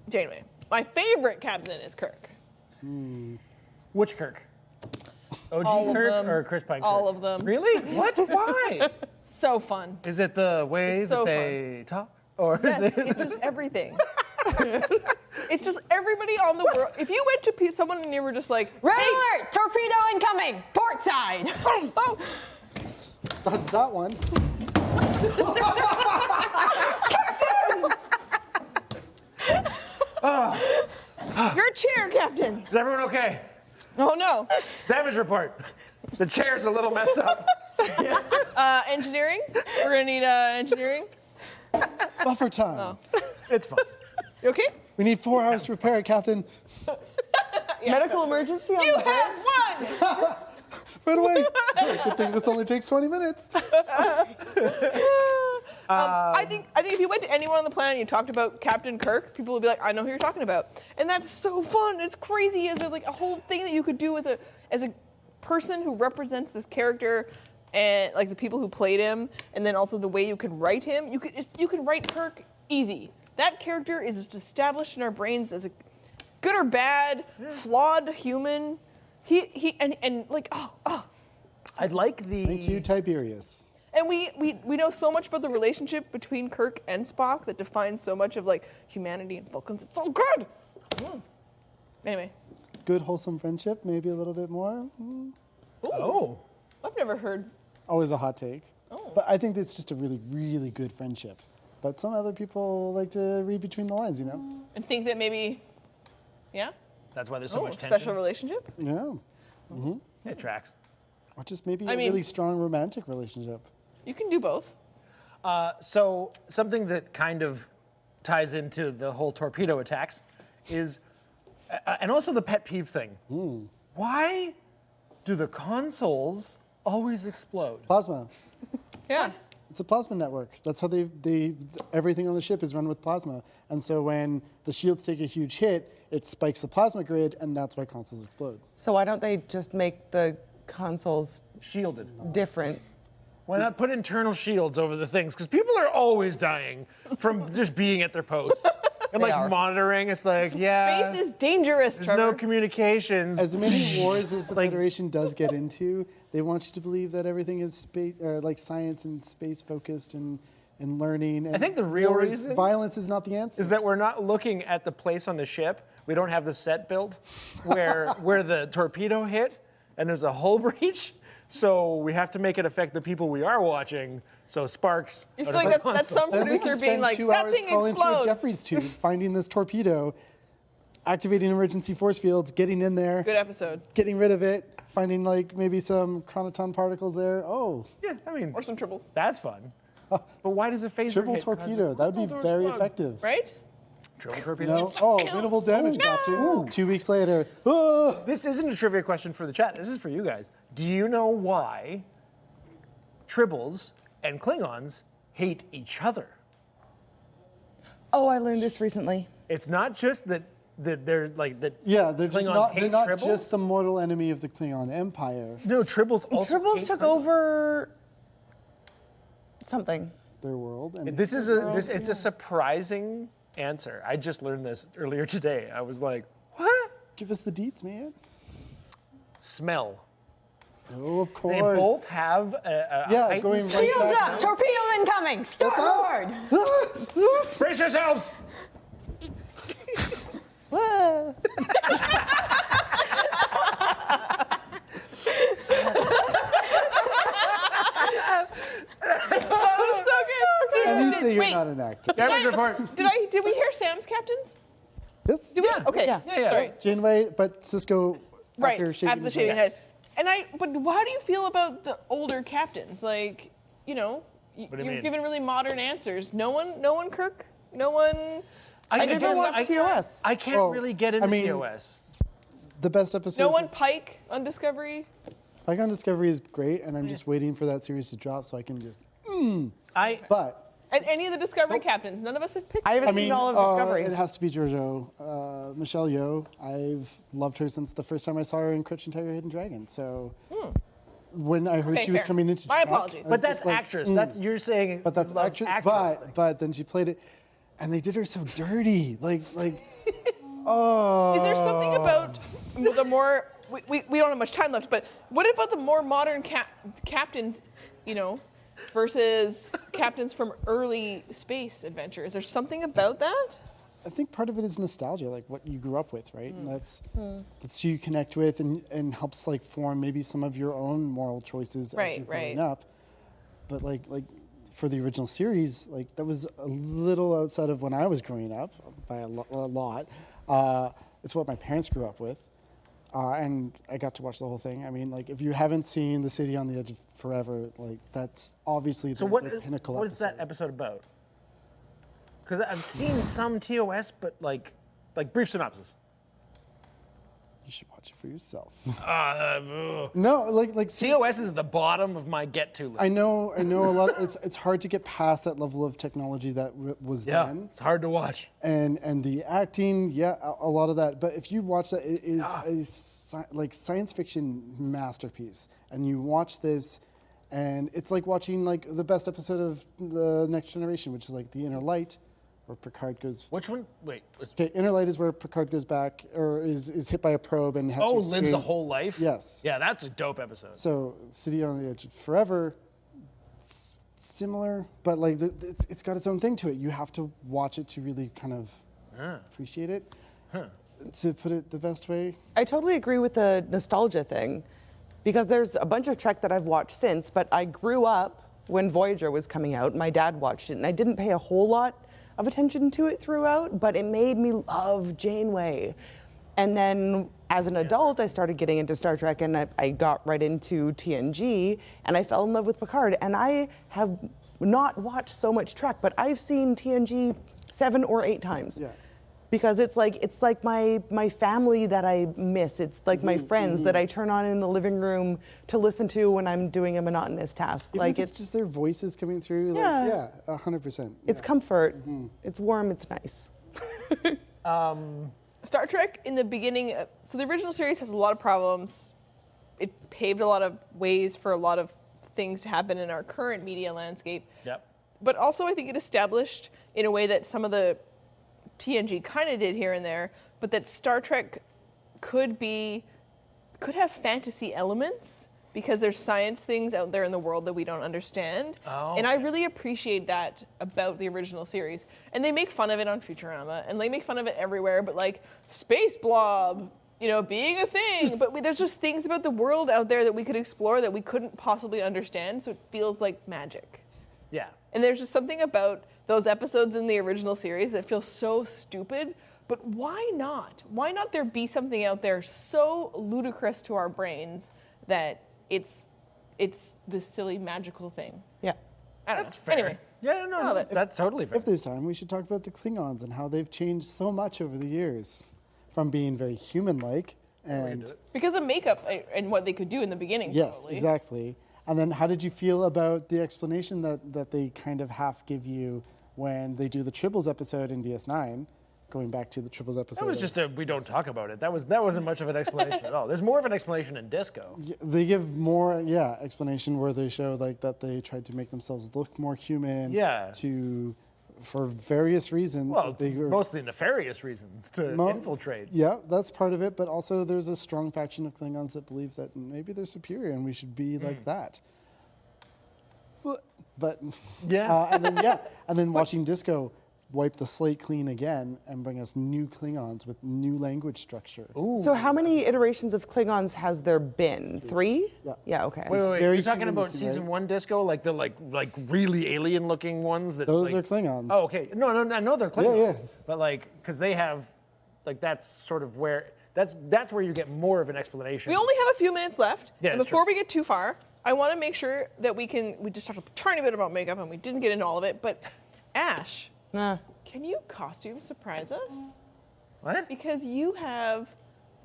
Janeway. My favorite captain is Kirk. Which Kirk? OG All of Kirk them. or Chris Pine Kirk? All of them. Really? What? Why? So fun. Is it the way It's so that they talk? Or is Yes, it? it's just everything. It's just everybody on the world. If you went to someone and you were just like, Red hey, alert! Torpedo incoming! Port side! oh, That's that one. your chair, Captain. Is everyone okay? Oh no. Damage report. The chair's a little messed up. Engineering? We're gonna need engineering. Buffer time. It's fine. You okay? We need 4 hours to repair it, Captain. Medical emergency on You the have won! Right away. Good thing this only takes 20 minutes. I think if you went to anyone on the planet and you talked about Captain Kirk, people would be like, I know who you're talking about. And that's so fun. It's crazy. Is there like a whole thing that you could do as a person who represents this character and like the people who played him, and then also the way you could write him. You could write Kirk easy. That character is just established in our brains as a good or bad, flawed human. He like I'd like the. Thank you, Tiberius. And we know so much about the relationship between Kirk and Spock that defines so much of like humanity and Vulcans. It's so good. Anyway. Good, wholesome friendship, maybe a little bit more. Oh. I've never heard. Always a hot take. Oh. But I think it's just a really, really good friendship. But some other people like to read between the lines, you know? And think that maybe, yeah? That's why there's so much tension. Special relationship? Yeah. It tracks. Or just maybe I a mean- really strong romantic relationship. You can do both. So something that kind of ties into the whole torpedo attacks is, and also the pet peeve thing. Why do the consoles always explode? Plasma. Yeah. It's a plasma network. That's how everything on the ship is run with plasma. And so when the shields take a huge hit, it spikes the plasma grid, and that's why consoles explode. So why don't they just make the consoles Shielded. different? Why not put internal shields over the things? Because people are always dying from just being at their posts. And like are. monitoring, it's like, yeah, Space is dangerous, there's Trevor. no communications. As many wars as the Like- Federation does get into, they want you to believe that everything is space, like science and space focused and learning. And I think the real wars, reason violence is not the answer. is that we're not looking at the place on the ship. We don't have the set build where the torpedo hit and there's a hull breach. So we have to make it affect the people we are watching. So sparks. You out feel of like the that's console. some And we producer can being spend like, 2 that hours thing crawling through a explodes. Jeffries tube, finding this torpedo, activating emergency force fields, getting in there, Good episode. getting rid of it, finding like maybe some chronoton particles there. Oh, Yeah, I mean, Or some triples, that's fun. But why does a phaser triple hit cause torpedo. the That would be console to very explode? effective. right? Triple You torpedo. know? Oh, minimal damage, Captain. 2 weeks later. Oh. This isn't a trivia question for the chat. This is for you guys. Do you know why Tribbles and Klingons hate each other? Oh, I learned this recently. It's not just that they're like that. Yeah, they're just Klingons not. They're hate not Tribbles? just the mortal enemy of the Klingon Empire. No, Tribbles also. Tribbles hate took Klingons. over something. Their world. And This is it's a surprising answer. I just learned this earlier today. I was like, what? give us the deets, man. Smell. Oh, of course. They both have a Yeah, heightened going right sense- Shields back. up! Torpedo incoming! Starboard! Brace yourselves. Ah. And you say you're Wait. not an actor. Damage report. Did we hear Sam's captains? Yes. Did we? Okay. Yeah. Yeah. Sorry. Janeway, but Cisco Right. after shaking After the his shaving head. head. But how do you feel about the older captains? Like, you know, do you you're mean? giving really modern answers. No one Kirk. No one. I never watched TOS. I can't Well, really get into I mean, TOS. The best episode. No one Pike on Discovery. Pike on Discovery is great, and I'm just waiting for that series to drop so I can just. But And any of the Discovery captains. None of us have picked. I haven't I mean, seen all of Discovery. it has to be Giorgio, Michelle Yeoh. I've loved her since the first time I saw her in Crouching Tiger, Hidden Dragon. So when I heard Okay, she was fair. coming into My Trek, apologies. I was But that's just like, actress. That's you're saying. But that's you love actress. actress. But then she played it, and they did her so dirty. Oh. Is there something about the more? We don't have much time left, but what about the more modern captains? You know, versus captains from early space adventure. Is there something about that? I think part of it is nostalgia, like what you grew up with, right? And that's who you connect with, and helps like form maybe some of your own moral choices as Right, you're growing right. up. But like for the original series, like that was a little outside of when I was growing up by a lot. It's what my parents grew up with. And I got to watch the whole thing. I mean, like, if you haven't seen The City on the Edge of Forever, like, that's obviously So the pinnacle what is that episode about? Because I've seen some TOS, but like brief synopsis. You should watch it for yourself. No, like TOS is the bottom of my get-to list. I know a lot. It's hard to get past that level of technology that was then. It's hard to watch. And the acting, a lot of that. But if you watch that, it is like science fiction masterpiece. And you watch this, and it's like watching like the best episode of The Next Generation, which is like The Inner Light, where Picard goes. Which one? Wait. Okay, Inner Light is where Picard goes back, or is hit by a probe and has to Lives a experience- whole life? Yes. Yeah, that's a dope episode. So City on the Edge of Forever, it's similar, but like it's got its own thing to it. You have to watch it to really kind of appreciate it. To put it the best way. I totally agree with the nostalgia thing, because there's a bunch of Trek that I've watched since, but I grew up when Voyager was coming out. My dad watched it, and I didn't pay a whole lot of attention to it throughout, but it made me love Janeway. And then as an adult, I started getting into Star Trek, and I got right into TNG, and I fell in love with Picard. And I have not watched so much Trek, but I've seen TNG 7 or 8 times. Yeah. Because it's like my family that I miss. It's like my friends that I turn on in the living room to listen to when I'm doing a monotonous task. Even if it's just their voices coming through. Yeah. Like, 100%. It's comfort. It's warm. It's nice. Star Trek in the beginning, so the original series has a lot of problems. It paved a lot of ways for a lot of things to happen in our current media landscape. Yep. But also I think it established in a way that some of the TNG kind of did here and there, but that Star Trek could have fantasy elements because there's science things out there in the world that we don't understand. Oh, and I really appreciate that about the original series. And they make fun of it on Futurama, and they make fun of it everywhere, but like space blob, being a thing. But there's just things about the world out there that we could explore that we couldn't possibly understand, so it feels like magic. Yeah. And there's just something about those episodes in the original series that feel so stupid, but why not? Why not there be something out there so ludicrous to our brains that it's this silly magical thing? Yeah. I don't That's know. fair. Anyway. Yeah, no, that's totally fair. If there's time, we should talk about the Klingons and how they've changed so much over the years, from being very human-like and Because of makeup and what they could do in the beginning, yes, probably. exactly. And then how did you feel about the explanation that they kind of half give you when they do the Tribbles episode in DS9, going back to the Tribbles episode? That was just we don't talk about it. That wasn't much of an explanation at all. There's more of an explanation in Disco. They give more, explanation where they show like that they tried to make themselves look more human. Yeah. For various reasons. Well, they were, mostly nefarious reasons to infiltrate. Yeah, that's part of it. But also, there's a strong faction of Klingons that believe that maybe they're superior and we should be like that. But Yeah. and then watching Disco wipe the slate clean again and bring us new Klingons with new language structure. So how many iterations of Klingons has there been? 3? Yeah. Yeah, okay. Wait. Very You're talking human about looking, season right? 1 Disco, like the like really alien-looking ones that. Those like- are Klingons. Oh, okay. No, I know they're Klingons. Yeah. But like, because they have, like, that's sort of where that's where you get more of an explanation. We only have a few minutes left. Yeah, and that's before true. we get too far, I want to make sure that we just talked a tiny bit about makeup and we didn't get into all of it, but Ash, can you costume surprise us? What? Because you have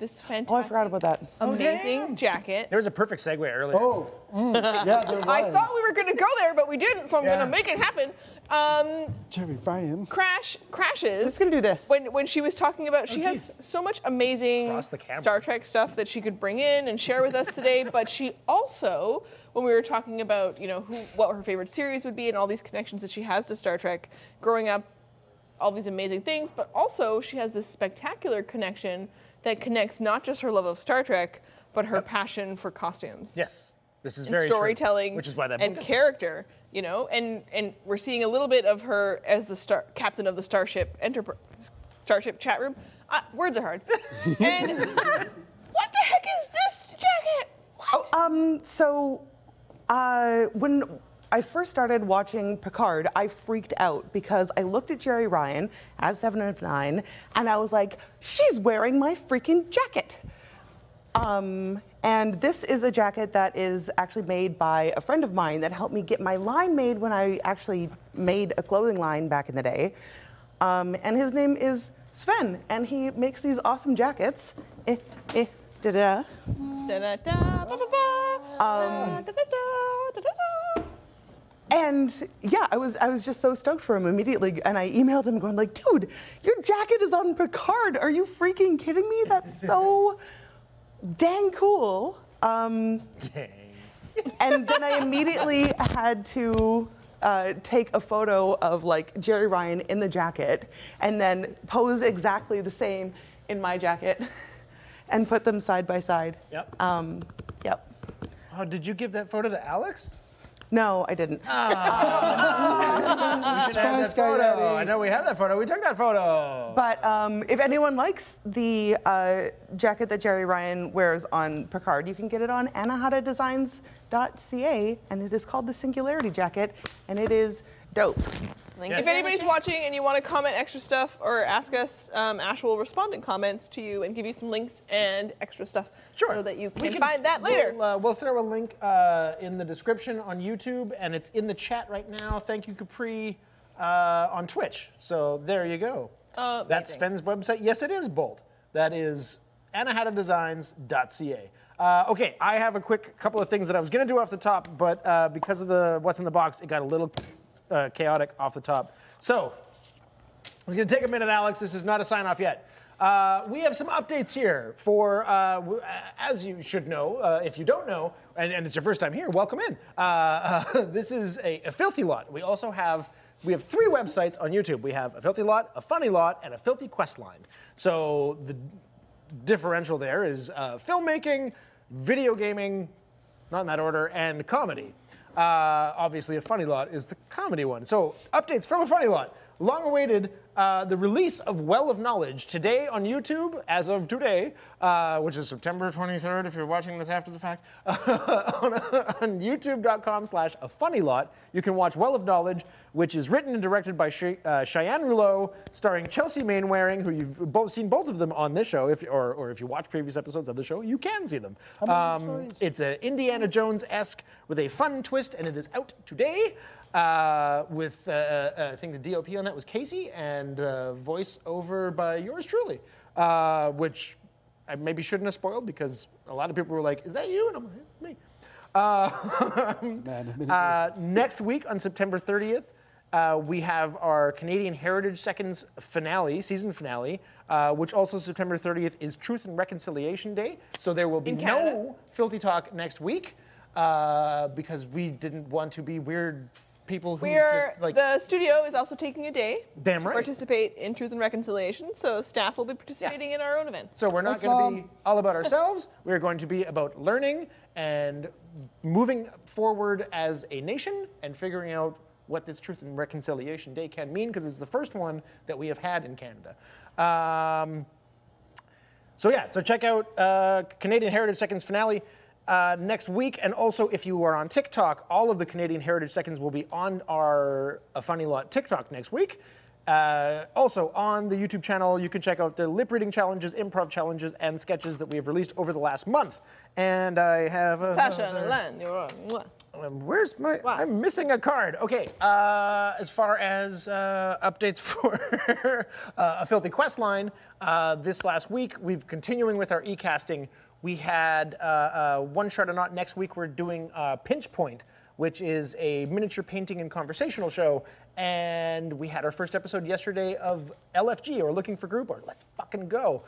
this fantastic, Oh, I forgot about that. amazing jacket. There was a perfect segue earlier. Oh, yeah, there was. I thought we were going to go there, but we didn't, so I'm Yeah. going to make it happen. Jerry Ryan. Crashes. Just gonna do this. When she was talking about, she has so much amazing Across the camera. Star Trek stuff that she could bring in and share with us today. But she also, when we were talking about, what her favorite series would be and all these connections that she has to Star Trek, growing up, all these amazing things. But also, she has this spectacular connection that connects not just her love of Star Trek, but her passion for costumes. Yes. This is And very true, storytelling, which is why that and book is- character, and we're seeing a little bit of her as the captain of the Starship chat room. Words are hard. And what the heck is this jacket? What? So when I first started watching Picard, I freaked out because I looked at Jerry Ryan as 7 of 9, and I was like, she's wearing my freaking jacket. And this is a jacket that is actually made by a friend of mine that helped me get my line made when I actually made a clothing line back in the day. And his name is Sven, and he makes these awesome jackets. Da-da. Da-da-da, ba-ba-ba, da-da-da, da-da-da. And yeah, I was just so stoked for him immediately, and I emailed him going like, dude, your jacket is on Picard. Are you freaking kidding me? That's so dang cool. Dang. And then I immediately had to take a photo of like Jerry Ryan in the jacket and then pose exactly the same in my jacket and put them side by side. Yep. Yep. Oh, did you give that photo to Alex? No, I didn't. We should have that Sky photo. Daddy. I know we have that photo. We took that photo. But if anyone likes the jacket that Jerry Ryan wears on Picard, you can get it on anahatadesigns.ca, and it is called the Singularity Jacket, and it is dope. Yes. If anybody's watching and you want to comment extra stuff or ask us, Ash will respond in comments to you and give you some links and extra stuff so that you can find that later. We'll throw a link in the description on YouTube, and it's in the chat right now. Thank you, Capri, on Twitch. So there you go. That's Sven's website. Yes, it is Bolt. That is anahatadesigns.ca. Okay, I have a quick couple of things that I was going to do off the top, but because of the what's in the box, it got a little chaotic off the top. So, it's going to take a minute, Alex. This is not a sign-off yet. We have some updates here for, as you should know, if you don't know, and it's your first time here, welcome in. This is a filthy lot. We have 3 websites on YouTube. We have a filthy lot, a funny lot, and a filthy quest line. So the differential there is filmmaking, video gaming, not in that order, and comedy. Obviously, a funny lot is the comedy one. So, updates from a funny lot. Long awaited, the release of Well of Knowledge today on YouTube, as of today, which is September 23rd, if you're watching this after the fact, on youtube.com/afunnylot, you can watch Well of Knowledge, which is written and directed by Cheyenne Rouleau, starring Chelsea Mainwaring, who you've seen both of them on this show, or if you watch previous episodes of the show, you can see them. It's an Indiana Jones-esque with a fun twist, and it is out today. With I think the DOP on that was Casey, and voice over by yours truly, which I maybe shouldn't have spoiled because a lot of people were like, "Is that you?" And I'm like, "Me." Next week on September 30th, we have our Canadian Heritage Seconds finale, season finale, which also September 30th is Truth and Reconciliation Day. So there will be no Filthy Talk next week because we didn't want to be weird people who just like... The studio is also taking a day Damn to right. participate in Truth and Reconciliation, so staff will be participating in our own event. So we're not going to be all about ourselves. We're going to be about learning and moving forward as a nation and figuring out what this Truth and Reconciliation Day can mean, because it's the first one that we have had in Canada. So check out Canadian Heritage Seconds finale next week. And also, if you are on TikTok, all of the Canadian Heritage Seconds will be on our A Funny Lot TikTok next week. Also, on the YouTube channel, you can check out the lip reading challenges, improv challenges, and sketches that we have released over the last month. And I have where's my... I'm missing a card. Okay, as far as updates for A Filthy Quest line, this last week, we've continuing with our e-casting. We had One Shot or Not. Next week, we're doing Pinch Point, which is a miniature painting and conversational show. And we had our first episode yesterday of LFG, or Looking for Group, or Let's Fucking Go,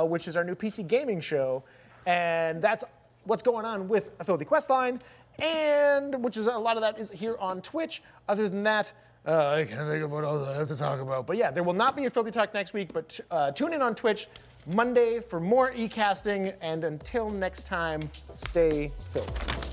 which is our new PC gaming show. And that's what's going on with A Filthy Quest line, and which is a lot of that is here on Twitch. Other than that, I can't think of what else I have to talk about. But yeah, there will not be a Filthy Talk next week, but tune in on Twitch Monday for more e-casting. And until next time, stay filthy.